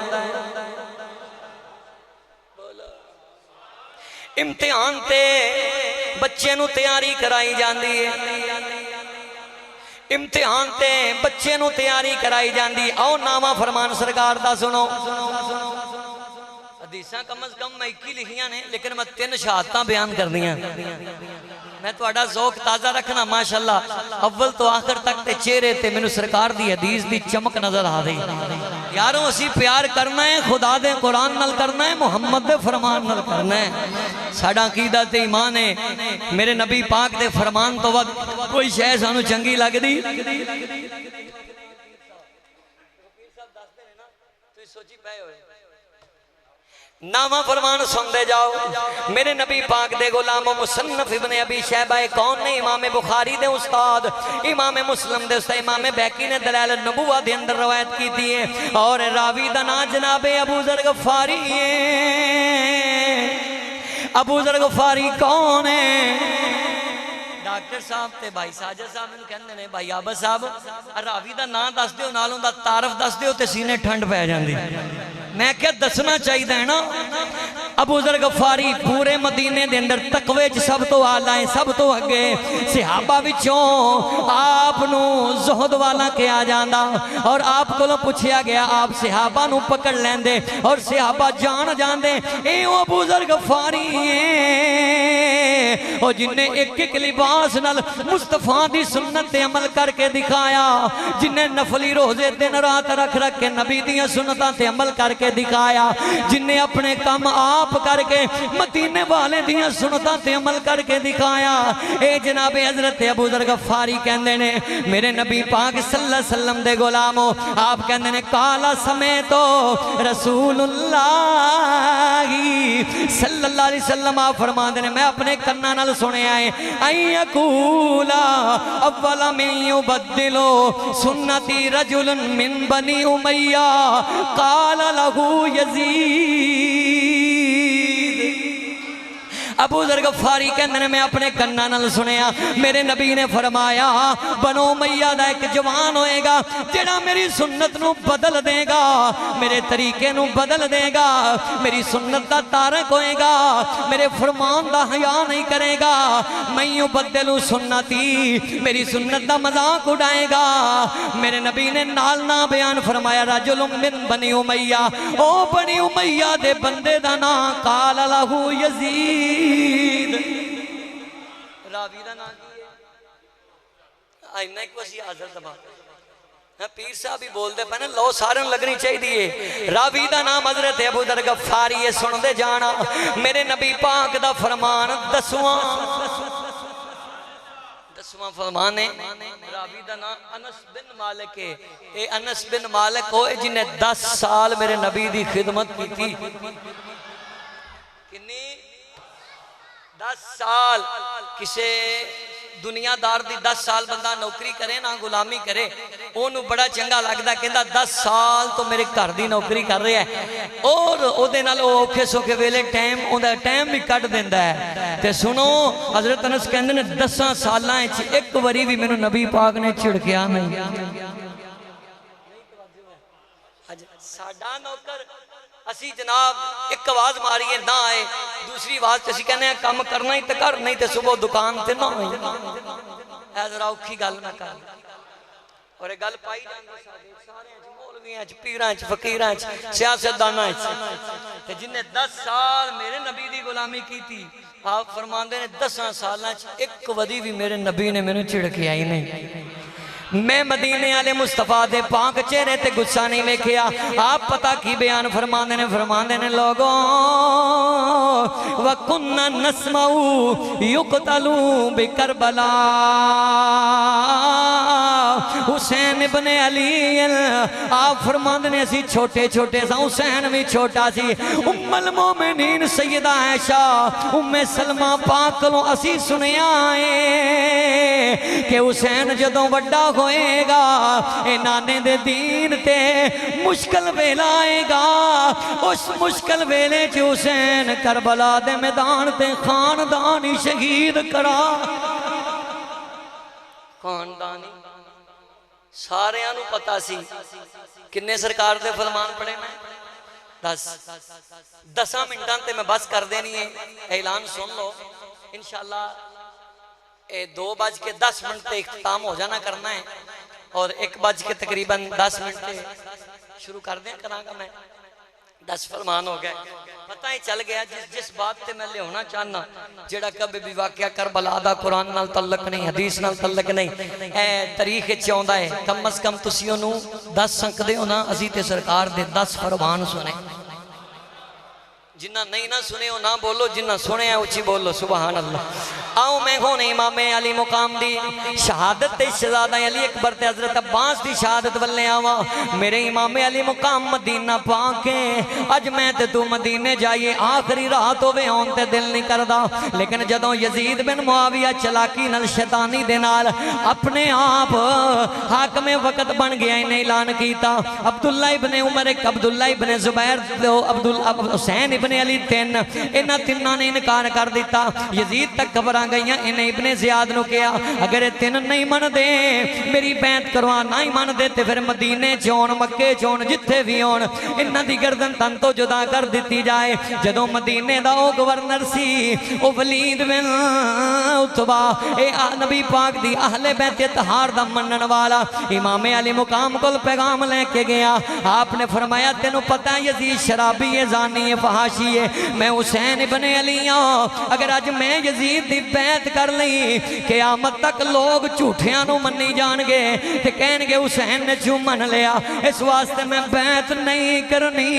इम्तिहान ते बच्चे नू तैयारी कराई जाती है। इम्तिहान ते बच्चे नू तैयारी कराई जाती। आओ नामा फरमान सरकार दा सुनो। हदीसां कम अज कम मैं 21 लिखियां ने, लेकिन मैं 3 शहादतां बयान कर दियां। मैं तुहाडा ज़ौक ताज़ा रखना माशाअल्लाह। अव्वल तो आखिर तक ते चेहरे ते मैनू सरकार दी हदीस दी चमक नजर आ रही। यारों असी प्यार करना है खुदा दे कुरान नाल करना है, मुहम्मद दे फरमान नाल करना है। साडा अकीदा ते ईमान है। मेरे नबी पाक दे फरमान तो वद कोई शय सानू चंगी लगदी। नामा फरमान सुनते जाओ। मेरे नबी पाक दे गुलामों मुसन्नफ इब्ने अबी शैबा कौन ने इमाम बुखारी दे उस्ताद, इमाम मुस्लिम दे उस्ताद, इमाम बैकी ने दलाल नबुवा दे अंदर रवायत की थी है। और रावी दा नाम जनाबे अबू ज़र गफ़ारी है। अबू ज़र गफ़ारी कौन है? डॉक्टर साहब ते भाई साजद साहब मैनूं कहंदे ने भाई आबद साहब रावी दा नाम दस दिओ, नाल उहदा तारफ दस दिओ ते सीने ठंड पै जांदी। मैं क्या दसना चाहिए है ना। अबू ज़र गफ़ारी पूरे मदीने दे अंदर तकवे च सब तो आला है, सब तो अगे। सहाबा विचों आप नूं ज़ुहद वाला कहा जांदा और आप कोलों पुछया गया, आप सहाबा नूं पकड़ लेंदे और सहाबा जान जांदे ए ओ अबू ज़र गफ़ारी है और जिन्हें एक एक लिबास नाल मुस्तफा दी सुन्नत ते अमल करके दिखाया, जिन्हें नफली रोजे दिन रात रख रख के नबी दियां सुन्नतां ते अमल करके दिखाया, जिन्हें अपने काम आप करके मदीने वाले दियां सुन्नतां ते अमल करके दिखाया। ए जनाबे हजरत अबू ज़र गफ़ारी कहंदे ने मेरे नबी पाक सल्लल्लाहु अलैहि वसल्लम दे गुलामो, आप कहंदे ने काला समय तो रसूलुल्लाह सल्लल्लाहु अलैहि वसल्लम आप फरमाते ने मैं अपने कन्ना नाल सुनिया है अयकूला अव्वला में युबद्दिलो सुन्नती रजुलन मिन बनी उमैया काला लहू यजीद। अबू ज़र गफ़ारी कहंदे ने मैं अपने कन्ना नाल सुनिया मेरे नबी ने फरमाया बनो उमैया दा एक जवान होएगा जेड़ा मेरी सुन्नत नूं बदल देगा, मेरे तरीके नूं बदल देगा, मेरी सुन्नत दा तारक होएगा, मेरे फरमान दा हया नहीं करेगा। मैं युबद्दिलु सुन्नती मेरी सुन्नत दा मजाक उड़ाएगा। मेरे नबी ने नाल ना बयान फरमाया रजुलुम मिन बनी उमैया, ओ बनी उमैया दे बंदे दा नाम काला लहू यजीद। रावी दा नाम की है इन्ना एक वसी हाजर दबा पीर साहब भी बोलते पे ना लो सारे लगनी चाहिए। रावी दा नाम हजरत अबू ज़र गफ़ारी है। सुनते जाना मेरे नबी पाक दा फरमान दसवां फरमान है। रावी दा नाम अनस बिन मालिक है। ये अनस बिन मालिक हो जिन्हें 10 साल मेरे नबी दी खिदमत की थी। कितनी 10 साल। किसे दुनियादार दी 10 साल बंदा नौकरी करे ना गुलामी करे ओनू बड़ा चंगा लगता, कहता 10 साल तो मेरे घर की नौकरी कर रहा है और ओदे नाल औखे सौखे वेले टाइम भी कट देंदा है। ते सुनो हजरत अनस कहंदे ने 10 सालां च एक बारी भी मैनू नबी पाक ने झिड़किया नहीं। साडा नौकर असी जनाब एक आवाज मारीए ना आए, दूसरी आवाज असी कहने काम करना ही तो कर, नहीं तो सुबह दुकान से ना आए। जरा औखी गल ना कर और गल पाई मौलवियां पीरां फकीरां सियासतदानां जिन्हें 10 साल मेरे नबी की गुलामी की थी। आप फरमाते ने 10 साल एक वरी भी मेरे नबी ने मैनू झिड़किया ही नहीं। मैं मदीने वाले मुस्तफा दे पाक चेहरे ते गुस्सा नहीं वेखिया। आप पता की बयान फरमाते ने लोगों वकुन्ना नस्माऊ युक्तलू बिकरबला हुसैन इब्ने अली। आप फरमाते ने असी छोटे छोटे सा, हुसैन भी छोटा सी। उम्मुल मोमिनीन सैयदा आयशा उम्मे सलमा पाक कोलों असी सुनिया है कि हुसैन जदों वड्डा होएगा ए नाने दे दीन ते मुश्किल वेला आएगा। उस मुश्किल वेले च हुसैन करबला दे मैदान ते खानदानी शहीद करा। खानदानी सारियां नूं पता सी। किन्ने सरकार दे फरमान पढ़े मैं 10 मिनटां ते मैं बस कर देनी है। ऐलान सुन लो इंशाअल्लाह 2:10 पे इख्तिताम हो जाना करना है और 1 तकरीबन 10 मिनट पे शुरू कर दें करांगा मैं। 10 फरमान हो गए। पता ही चल गया जिस बात से मैं लियाना चाहना जेड़ा कभी भी वाकया करबला दा कुरान नाल तल्लक नहीं, हदीस नाल तल्लक नहीं, ए तारीख च आउंदा है। कम अज कम तुसीं ओनू दस सकदे हो ना। असीं ते सरकार दे 10 फरमान सुने जिन्ना नहीं ना सुने हो ना बोलो, जिन्ना सुने उची बोलो सुभान अल्लाह। आओ मैं हूँ इमामे अली मुकाम दी शहादत ते शहजादा अली अकबर ते हजरत अब्बास दी शहादत वल्ले आवा। मेरे इमामे अली मुकाम मदीना पाके अज मैं ते तू मदीने जाइए, आखिरी रात होवे आउण ते दिल नहीं करदा। लेकिन जदों यजीद बिन मुआविया चलाकी नाल शैतानी दे नाल अपने आप हाकमे वक्त बन गया, इन्हें ऐलान किया अब्दुल्ला इब्ने उमर, एक अब्दुल्ला इब्ने जुबैर, दो हुसैन इब्ने अली, तीन इन्हां तिन्नां ने इनकार कर दिता। यजीद तक खबर गई, इन्हें इब्ने ज़ियाद नूं कहा अगर ये तीन नहीं मनदे मेरी बैत करवा, ना ही मनदे तो फिर मदीने चोन मक्के चोन जिथे भी होण इन्हां दी गर्दन तन तो जुदा कर दी जाए। जदों मदीने दा ओ गवर्नर सी ओ वलीद बिन उतबा, ए नबी पाक दी अहले बैत तहार दा मनन वाला इमामे अली मुकाम कोल पैगाम लेके गया। आपने फरमाया तेनों पता है यजीद शराबी है, जानी है, फहाशी है, मैं हुसैन इब्ने अली हाँ। अगर अज मैं यजीद दी बैत कर ली क़यामत तक लोग झूठियां नूं मन्नी जाणगे ते कहणगे हुसैन ने क्यों मन लिया, इस वास्ते मैं बैत नहीं करनी,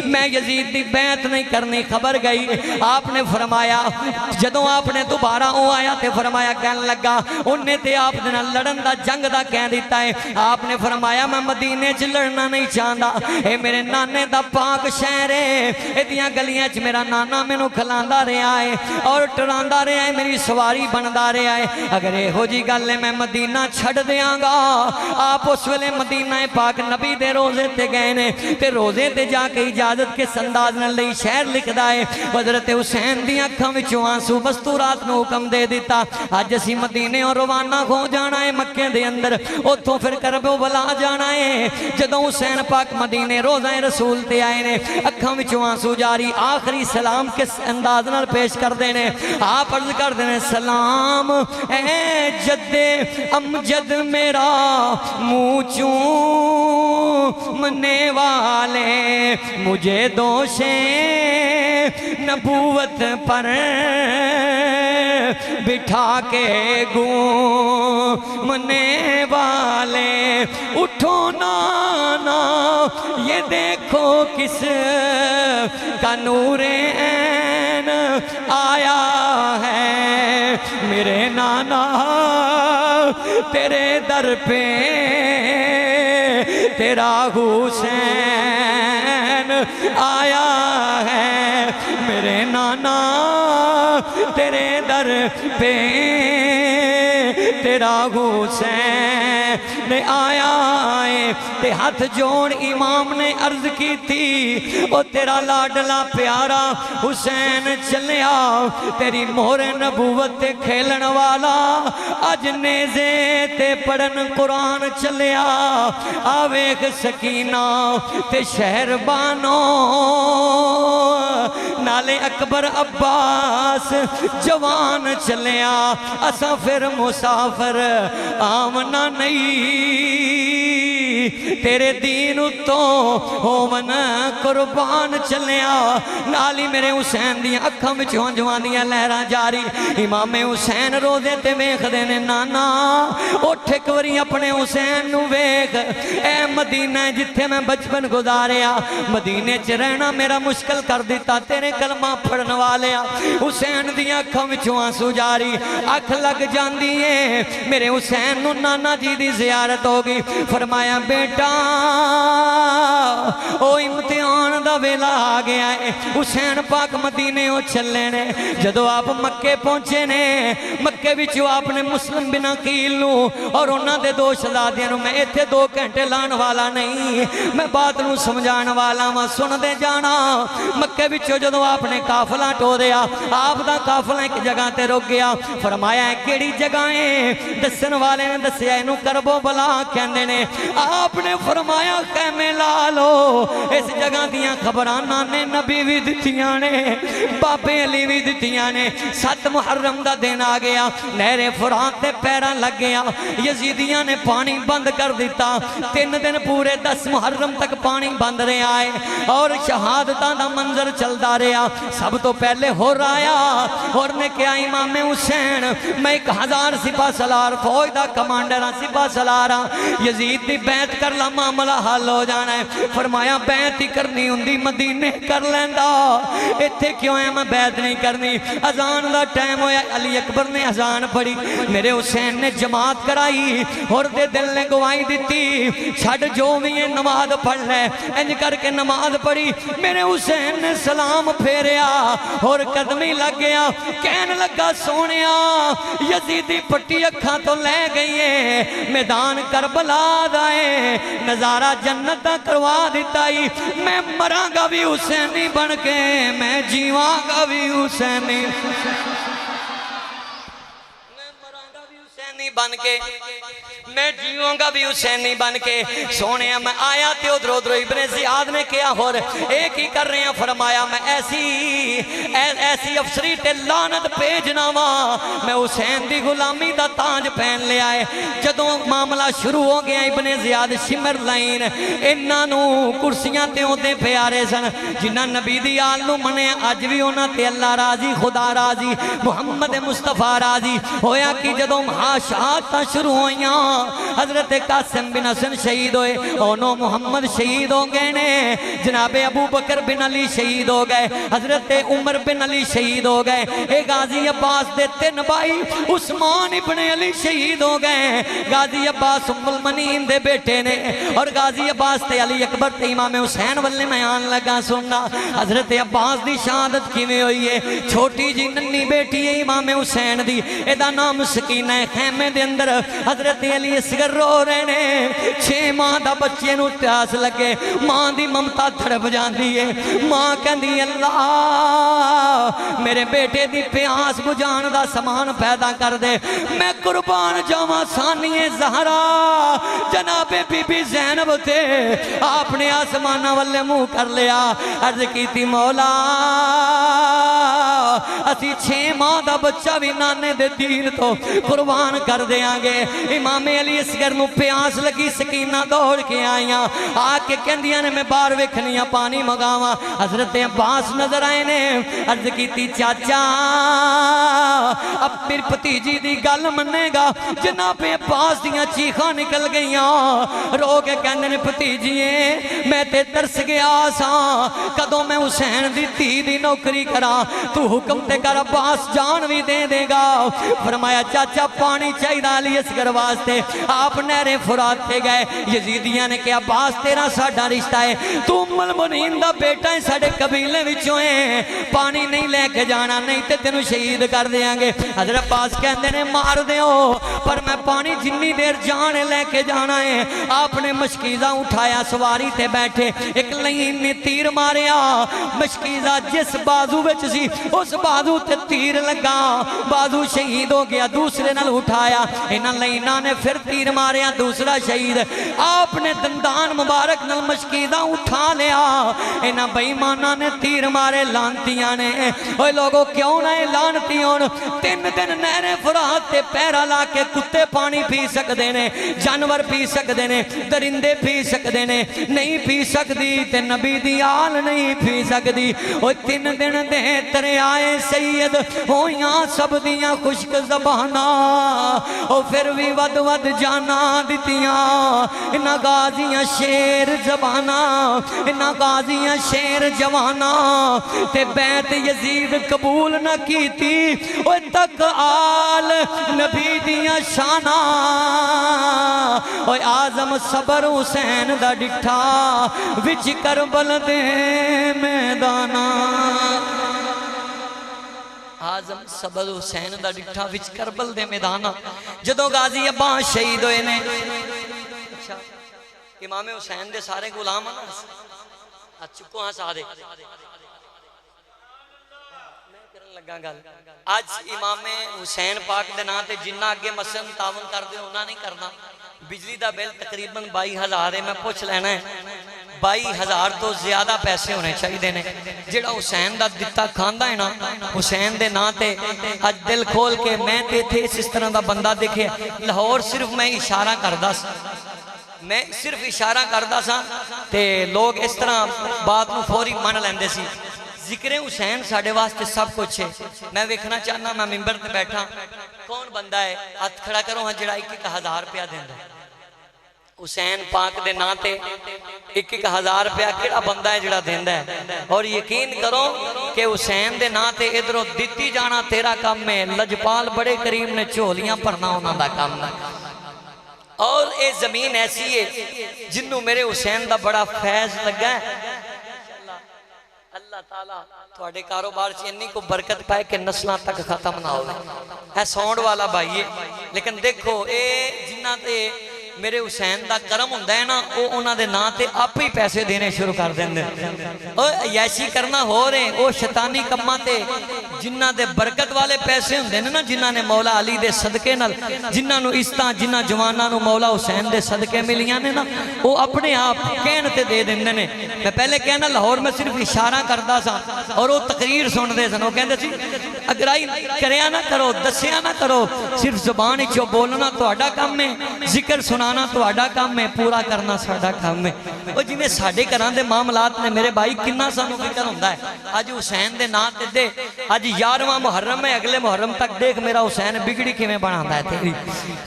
मैं यजीद दी बैत नहीं करनी। खबर गई। आपने फरमाया जदों आपने दोबारा ओ आया ते फरमाया कहन लगा उन्हें ते आप दे नाल लड़न दा जंग दा कह दिता है। आपने फरमाया मैं मदीने च लड़ना नहीं चाहता, ये मेरे नाने दा पाक शहर है, इहदियां गलियां च मेरा नाना मैनू खिलांदा रहा है और टुरांदा रहा है, मेरी सवारी बनता रहा है। अगर यहो जी गल है मैं मदीना छड़ देंगा। आप उस वेले मदीना पाक नबी दे रोजे ते गए ने ते रोजे ते जाके इजाजत किस अंदाज नाल लई शहर लिखदा है हज़रत हुसैन दी अखां विचों आंसू मस्तूरात नूं हुक्म दे दिता अज असीं मदीने और रवाना हो जाना है मक्के दे अंदर, उतों फिर करबला जाना है। जदों हुसैन पाक मदीने रोज़ा रसूल ते आए ने अखां विचों आंसू जारी, आखिरी सलाम किस अंदाज नाल पेश करदे ने। आप अर्ज करदे ने सलाम ए जद्दे अमजद मेरा मुँह चूमने वाले, मुझे दोषे नबूवत पर बिठा के घूमने वाले, उठो नाना ये देखो किस का नूरे ऐन आया है, मेरे नाना तेरे दर पे तेरा हुसैन आया है, मेरे नाना तेरे दर पे तेरा हुसैन आया है। ते हाथ जोड़ इमाम ने अर्ज की थी ओ तेरा लाडला प्यारा हुसैन चलिया, तेरी मोहर नबूवत ते खेलन वाला अज नेज़े ते पढ़न कुरान चलिया। आवेख सकीना ते शहरबानो नाले अकबर अब्बास जवान चलिया, असा फिर मुसाफिर आमना नहीं, तेरे दीन उतो होवन कुर्बान चलिया। नाली मेरे हुसैन दी अखां विचों जवानियां लहरां जारी। इमामे हुसैन रोज़े ते वेखदे ने नाना उठ एक वारी अपने हुसैन नूं वेख, ए मदीना जिथे मैं बचपन गुजारिया, मदीने च रहना मेरा मुश्किल कर दिता, तेरे कलमा पढ़न वाले हुसैन दी अखां विचों आंसू जारी। अख लग जांदी है मेरे हुसैन नूं नाना जी दी ज़ियारत हो गई। फरमाया बेटा ओ इम्तिहान दा वेला आ गया है। हुसैन पाक मदीने ओ चले ने, जदों आप मक्के पहुंचे ने मक्के विचों आपने मुस्लिम बिन अकील नूं और उन्हां दे दो शहजादियां नूं, मैं इत्थे 2 घंटे लाण वाला नहीं, मैं बात नूं समझाण वाला वां, सुनदे जाना। मक्के विचों जदों आपने काफला टोरिया, आप दा काफला एक जगह ते रुक गया। फरमाया किहड़ी जगह है? दस्सण वाले ने दस्सिया इहनूं करबो बला कहंदे ने। आपने फरमाया खैमे ला लो, इस जगह दियां खबरां नाने नबी भी दित्तियां ने, बाबे अली भी दित्तियां ने। 7 मुहर्रम दा दिन आ गया, नहरे फुरात ते पैरा लग गया, यजीदियां ने पानी बंद कर दिता। 3 दिन पूरे 10 मुहर्रम तक पानी बंद रहा है और शहादतां दा मंजर चलता रहा। सब तो पहले होर आया, होर ने क्या इमामे हुसैन मैं 1000 सिपा सलार फौज दा कमांडर हाँ, सिपा सलार हाँ, यजीद दी बैत बैत कर ला मामला हल हो जाना है। फरमाया बैत ही करनी हुंदी मदीने कर लैंदा, इत्थे क्यों है मैं बैत नहीं करनी। अजान का टाइम होया, अली अकबर ने अजान पढ़ी, मेरे हुसैन ने जमात कराई और दे दिल ने गवाही दी, छड़ जो भी है नमाज पढ़ ले। इंज करके नमाज पढ़ी, मेरे हुसैन ने सलाम फेरिया और कदमी लग गया। कहन लगा सोनिया यजीदी पट्टी अखा तो ले गई है, मैदान करबला दा है, नजारा जन्नत दा करवा दिता ही। मैं मरांगा भी हुसैनी बन के, मैं जीवांगा भी हुसैनी, बन के, मैं जीऊंगा भी हुसैनी बन के। सोने मैं आया तो उधर उधर इब्ने ज़ियाद ने किया और एक ही कर रहे हैं। फरमाया मैं ऐसी अफसरी ते लानत भेजना वा, मैं हुसैन दी गुलामी दा ताज पहन लिया है। जदों मामला शुरू हो गया इब्ने ज़ियाद शिमर लाइन, इन्हों कुर्सियां ते ओदे प्यारे सन जिन्ना नबी दी आल नूं मनिया, अज भी उन्हां ते अल्लाह राजी, खुदा राजी, मुहम्मद मुस्तफा राजी होया कि जदों शहादतां शुरू होइयां, हजरत कासिम बिन हसन शहीद होए, ओनो मुहम्मद शहीद हो गए ने, जनाबे अबू बकर बिन अली शहीद हो गए, हजरत उमर बिन अली शहीद हो गए, ए गाजी अब्बास दे 3 भाई उस्मान इब्ने अली शहीद हो गए। गाजी अब्बास उम्मुल मनीन दे बेटे ने, और गाजी अब्बास ते अली अकबर ते इमाम हुसैन वल्ले मैं आन लगा सुनना हजरत अब्बास दी शहादत किवें होई है। छोटी जी नन्नी बेटी है इमाम हुसैन दी, एदा नाम सकीना है। खेमे दे अंदर हजरत अली असगर रो रहे ने, 6 माह दा बच्चे नूं प्यास लगे, मां दी ममता तड़प जाती है। मां कहंदी अल्लाह मेरे बेटे दी प्यास बुझाण दा समान पैदा कर दे, मैं कुर्बान जावां सानिए ज़हरा। जनाबे बीबी ज़ैनब थे आपने आसमाना वाले मुंह कर लिया, अर्ज की मौला असी 6 माह दा बच्चा भी नाने दे दीन तो कुर्बान कर देंगे। इमामे अली असगर नूं प्यास लगी, सकीना दौड़ के आईयां, आके कहंदियां ने मैं बाहर वेखनी आ, पानी मंगावा। हजरत अब्बास नजर आए ने, अर्ज की चाचा अब मेरी भतीजी दी गल मनेगा। जनाबे अब्बास दियां चीखां निकल गईयां, रो के कहंदे ने भतीजीए मैं ते तरस गया सा, कदों मैं हुसैन दी धी दी नौकरी करा, तू हुक्म ते कर अब्बास जान भी दे देगा। फरमाया चाचा पानी चाहिए अली असगर वास्ते। आप नहरे फुरात पे गए, यजीदियां ने कहा अब्बास तेरा साडा रिश्ता है, तू उम्मुल मुनीन दा बेटा है, साडे कबीले विचों है, पानी नहीं लेके जाना नहीं ते तेनू शहीद कर देंगे। हजरत अब्बास कहंदे ने मार दियो पर मैं पानी जिन्नी देर जान लेके जाना है। आपने मशकीज़ा उठाया, सवारी ते बैठे, एक लईन ने तीर मारिया, मशकीज़ा जिस बाजू विच सी उस बाजू ते तीर लगा, बाजू शहीद हो गया। दूसरे नाल उठाया, इन्हां लाइनां ने फिर तीर मारिया, दूसरा शहीद। आपने दंदान मुबारक नाल मशकीज़ा उठा लिया, इन्हां बेईमानां ने तीर मारे, लानतियां ने। ओए लोगों क्यों ना लानती होण, 3 दिन नहरे फुरात ते पैरा ला के कुत्ते पानी पी सकते ने, जानवर पी सकते ने, दरिंदे पी सकते ने, नहीं पी सकती ते नबी दी आल नहीं पी सकती। ओए 3 दिन दे तरे आए सैयद होइयां सब दियां खुश्क ज़बाना, ओ फिर भी वद वद जाना दितियां इन्हां गाजियां शेर जबाना, इन्हां गाजियां शेर जवाना ते बैत यजीद कबूल न कीती। ओए तक आल नबी दियां शाना, ओए आजम सबर हुसैन दा डिठा विच करबल दे मैदाना। आजम सबर हुसैन दा डिठा विच करबल दे मैदाना, जदों गाजी अब्बास शहीद होए ने। अच्छा इमाम हुसैन दे सारे गुलाम ना चुको हाँ सारे लगा गल। अज इमामे हुसैन पाक दे नाम ते जिन्ना अगे मसलन तावन करदे उन्ना नहीं करना। बिजली का बिल तकरीबन 22,000 है, मैं पूछ लेना है 22,000 तो ज्यादा पैसे होने चाहिए ने। जिहड़ा हुसैन का दिता खांदा है ना, हुसैन के नाम से अज दिल खोल के मैं ते इत्थे इस तरह का बंदा देखे लाहौर, सिर्फ मैं इशारा करदा सा, मैं सिर्फ इशारा करदा सा ते लोग इस तरह बात को फौरी मन लेंदे सी। जिक्र हुसैन साढ़े वास्ते सब कुछ है। मैं वेखना चाहना, मैं मिंबर पे बैठा, कौन बंदा है हाथ खड़ा करो हाँ जिहड़ा 1,000 रुपया देंदा। हुसैन पाक दे नां ते 1-1000 रुपया किहड़ा बंदा है जिहड़ा देंदा है। और यकीन करो कि हुसैन दे नां ते इधरों दित्ती जाना तेरा काम है। लजपाल बड़े करीम ने झोलियां भरना उन्हां दा काम है। और ये जमीन ऐसी है जिन्हों मेरे हुसैन दा बड़ा फैज लगा है। अल्लाह ताला थोड़े कारोबार से इन्नी को बरकत पाए कि नस्लों तक खत्म ना हो। है सौंड वाला भाई है, लेकिन देखो ये जिन्ना ते मेरे हुसैन का करम होंदा है ना, वो उन्होंने नां ते आप ही पैसे देने शुरू कर देंगे। अयाशी करना हो रहे वो शैतानी कम्मां ते जिन्हां दे बरकत वाले पैसे होंदे ने ना, जिन्हां ने मौला अली दे सदके नाल जिन्हां इस्तां जिन्हां जवानां नूं मौला हुसैन दे सदके मिलियां ने ना, वो अपने आप कहण ते दे दिंदे ने। मैं पहले कहना लाहौर में सिर्फ इशारा करदा सा और वो तकरीर सुनते सन। वो कहंदे सी अगराई करया ना करो, दसिया ना करो, सिर्फ जुबान विचों बोलना तुहाडा काम है, जिक्र सुनाना तुहाडा काम है, पूरा करना साडा काम है। वो जिवें साडे घरां दे मामलात ने मेरे भाई किन्ना सानू फिक्र हुंदा है। अज हुसैन दे नां ते दे अज 11वां मुहर्रम है, अगले मुहर्रम तक देख मेरा हुसैन बिगड़ी किवें बनांदा है तेरी।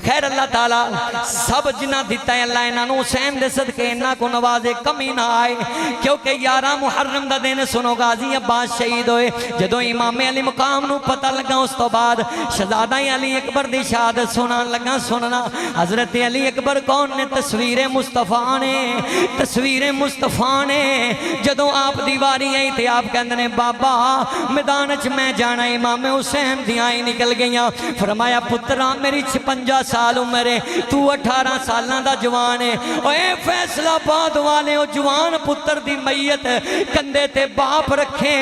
खैर अल्लाह ताला सब जिन्ना दिता है अल्लाह इन्हां नूं हुसैन दे सदके इन्हां को नवाजे, कमी ना आए। क्योंकि 11 मुहर्रम दा दिन सुनो गाजी अब्बास शहीद होए। जदों इमाम अली मुकाम नूं पता लगा उस तो बाद शहजादा अली अकबर दी शहादत सुनान लगा। सुनना हजरत अली अकबर कौन ने? तस्वीर मुस्तफा ने, तस्वीर मुस्तफा ने। जदों आप दी वारी आई ते आप कहंदे ने बाबा मैदान च मैं जाना, इमाम हुसैन दी आई निकल गईयां। फरमाया पुत्रा मेरी 56 साल उम्र है, तू 18 सालां दा जवान है। ओए फैसलाबाद वाले ओ जवान पुत्र दी मैयत कंधे ते बाप रखे,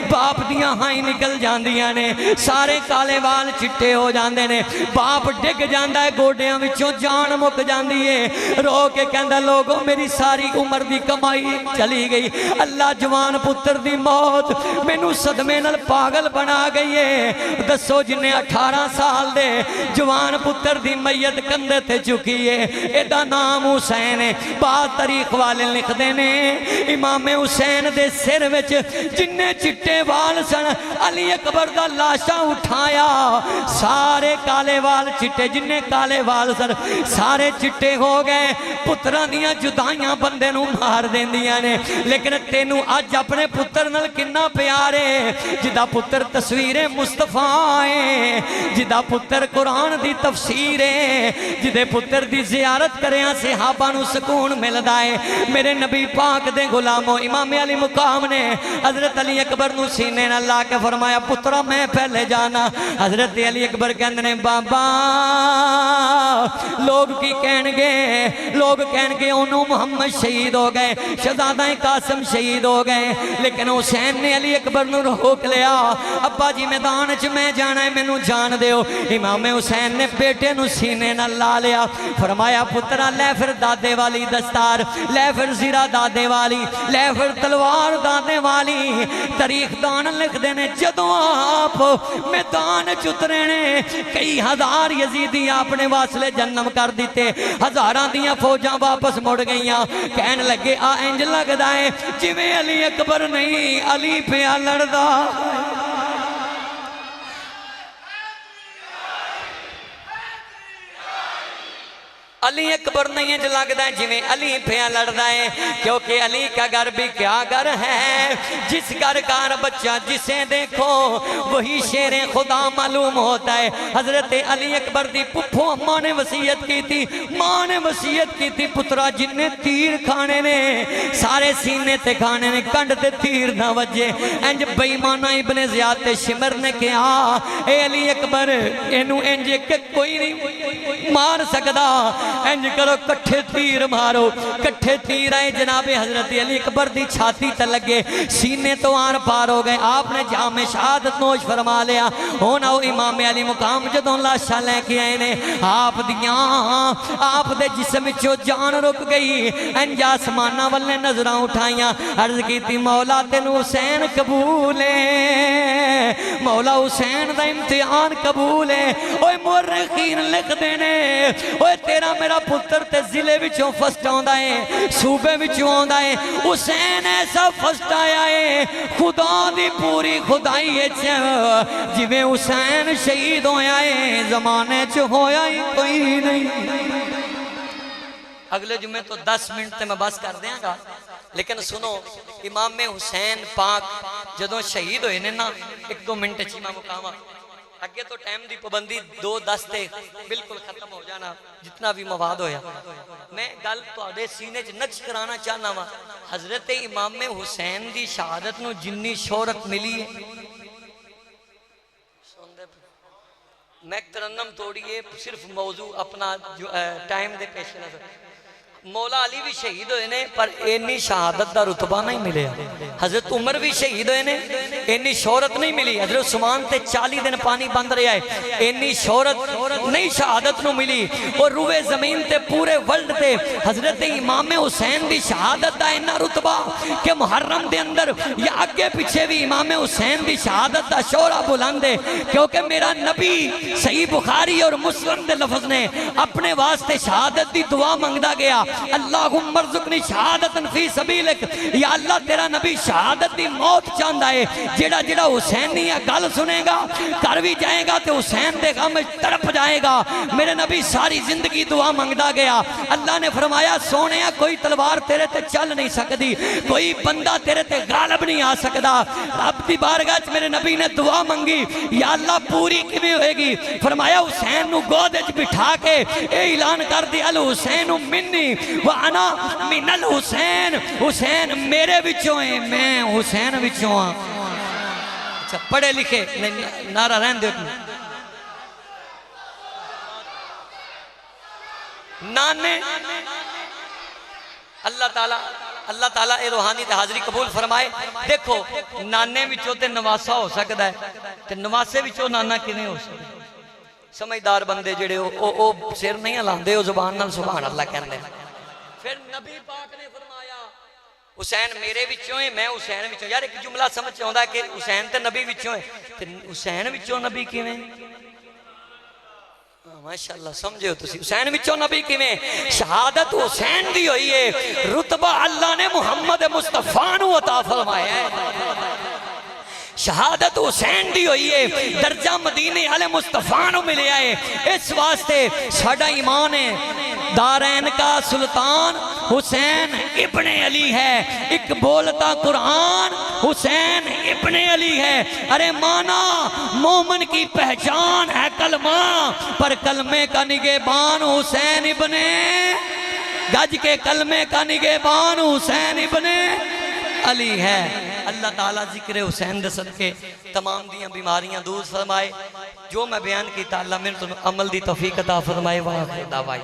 बाप दियां हाई निकल जांदियां ने, सारे काले वाल चिट्टे हो जांदे ने, बाप डिग जांदा है, गोडियां विचों जान मुक जांदी है। रो के कहंदा लोगों मेरी सारी उम्र दी कमाई चली गई। अल्लाह जवान पुत्र दी मौत मैनू सदमे नाल पागल बना गई है। दसो जिन्हें 18 साल दे जवान पुत्र दी मैयत कंधे ते चुकी है, एदा नाम हुसैन है। बाद तारीख वाले लिखते ने इमाम हुसैन दे सिर विच जिन्ने चिट्टे वाल सन, अली अकबर दा लाशा उठाया, सारे काले वाल चिट्टे, जिन्ने काले वाल सन सारे चिट्टे हो गए। पुत्रां दियां जुदाइयां बंदे नूं मार देंदियां ने, लेकिन तेनू अज अपने पुत्र नाल किन्ना प्यार है। जिदा पुत्र तस्वीर मुस्तफा है, जिदा पुत्र कुरान दी तफसीर है, जिदे पुत्र दी जियारत करिया सहाबा नूं सुकून मिलदा है। मेरे नबी पाक दे गुलामों इमाम अली मुकाम ने हजरत अली अकबर नूं सीने नाल ला के फरमाया पुत्रा मैं पहले जाना। हजरत अली अकबर कहंदे ने बाबा लोग की कहणगे, लोग कहणगे ओनू मुहम्मद शहीद हो गए, शहजादा कासिम शहीद हो गए, लेकिन हुसैन ने अली अकबर नूं रोक लिया। अब्बा जी मैदान च मैं जाना है, मैनू जान दिओ। इमाम हुसैन ने बेटे नूं सीने नाल ला लिया। फरमाया पुत्रा लै फिर दादे वाली दस्तार, लै फिर जीरा दादे वाली, लै फिर तलवार दादे वाली। तारीख दान लिखते ने जदों आप मैदान च उतरे ने कई हजार यजीदी आपने वासले जन्म कर दिते, हजारां दियां फौजां वापस मुड़ गईयां। कहन लगे आ इंज लगदा है जिवें अली अकबर नहीं अली पिया लड़दा। अली अकबर नहीं इंज लगता है जिवें अली पिया लड़दा है, क्योंकि अली का घर भी क्या घर है, जिस घर का बच्चा जिसे देखो वही शेर खुदा मालूम होता है। हजरत अली अकबर दी पुप्पो अम्मा ने वसीयत की थी, माँ ने वसीयत की थी पुत्रा जिन्ने तीर खाने ने सारे सीने ते खाने ने, कंड ते तीर ना वजे। इंज बेईमाना इब्ने ज़ियाद ते शिमर ने कहा ए अली अकबर इनू इंज के कोई नहीं मार सकदा, इंज करो कट्ठे तीर मारो। कट्ठे तीर आए जनाबे हजरत अली अकबर दी छाती ते लगे, सीने तो आर पार हो गए। आपने जामे शहादत नोश फरमा लिया। हुण आओ इमाम अली मुकाम जदों लाशा लैके आए ने आप दियां आप दे जिस्म विचों जान रुक गई। इंज आसमानां वल्ले नजरां उठाइयां, अर्ज कीती मौला तैनूं हुसैन कबूल है, मौला हुसैन दा इम्तिहान कबूल है। ओए मुअर्रिखीन लिखदे ने ओए तेरा मेरा पुत्र ते जिले विचों फस्ट आउंदा है, सूबे विचों आउंदा है, हुसैन ऐसा फस्ट आया है खुदा दी पूरी खुदाई विच जिवें हुसैन शहीद होया है जमाने च होया ही कोई नहीं। अगले जुम्मे तो 10 मिनट ते मैं बस कर देंगा, लेकिन सुनो इमाम हुसैन पाक जदों शहीद होए ने ना 1-2 मिनट च मैं मुकामा, अगे तो टाइम की पाबंदी 2:10 ते बिल्कुल खत्म हो जाना जितना भी मवाद होया। मैं गल तुहाडे सीने च नक्श कराना चाहना वा, हजरत इमाम हुसैन की शहादत नूं जिन्नी शोहरत मिली है, मैं तरन्नम तोड़िए सिर्फ मौजू अपना जो टाइम दे पेश नजर, मौला अली भी शहीद होए ने पर इन्नी शहादत का रुतबा नहीं मिले। हजरत उमर भी शहीद होए ने, इन्नी शोहरत नहीं मिली। हजरत उस्मान ते 40 दिन पानी बंद रहा है, इन्नी शोहरत नहीं शहादत नूं मिली। और रुए जमीन ते पूरे वर्ल्ड ते हजरत इमाम हुसैन की शहादत का इन्ना रुतबा कि मुहर्रम दे अंदर या अगे पिछे भी इमाम हुसैन की शहादत का शोरा बुलंद है, क्योंकि मेरा नबी सही बुखारी और मुस्लिम के लफ्ज ने अपने वास्ते शहादत की दुआ मंगदा गया, अल्लाहुम्मा रज़ुक़नी शहादतन फी सबीलिक, या अल्लाह तेरा नबी शहादत की मौत चाहता है। जेड़ा जेड़ा हुसैनी गल सुनेगा घर भी जाएगा तो हुसैन के गम तड़प जाएगा। मेरे नबी सारी जिंदगी दुआ मंगदा गया। अल्लाह ने फरमाया सोने कोई तलवार तेरे ते चल नहीं सकती, कोई बंदा तेरे ते गालिब नहीं आ सकता। रब की बारगाह च मेरे नबी ने दुआ मंगी, या अल्लाह पूरी किवें होएगी? फरमाया हुसैन नूं गोद च बिठा के ऐलान कर दे अल हुसैन मिन्नी व अना मिनल हुसैन, हुसैन मेरे विचों है, मैं हुसैन विचों हाँ। अच्छा पढ़े लिखे नारा रहन दो। नाने अल्लाह ताला ए रूहानी ते हाजरी कबूल फरमाए। देखो नाने विचों ते नवासा हो सकता है, ते नवासे विचों नाना किवें हो सकता? समझदार बंदे जेड़े ओ सिर नहीं हिलांदे, ओ जुबान नाल सुभान अल्लाह कहंदे। फिर नबी पाक ने फरमाया हुसैन मेरे विचों है, मैं हुसैन विचों। यार एक जुमला समझ आउंदा कि हुसैन ते नबी विचों है, ते हुसैन विचों नबी किवें? माशाअल्लाह समझे हो तुसी, हुसैन विचों नबी किवें? शहादत हुसैन दी होई है, रुतबा अल्लाह ने मुहम्मद मुस्तफा नू अता फरमाया है। शहादत हुसैन दी हुई है, दर्जा मदीने वाले मुस्तफा नू मिलिया है। इस वास्ते साडा ईमान है दारैन का सुल्तान हुसैन इब्ने अली है, एक बोलता कुरान हुसैन इब्ने अली है। अरे माना मोमन की पहचान है कलमा, पर कलमे का निगेबान हुसैन इब्ने, गज के कलमे का निगेबान हुसैन इब्ने अली है। अल्लाह ताला जिक्र हुसैन दे सदके तमाम दियां बीमारियां दूर फरमाए। जो मैं बयान किया अल्लाह मेरे तो अमल दी तौफीक अता फरमाए। वाह दावा।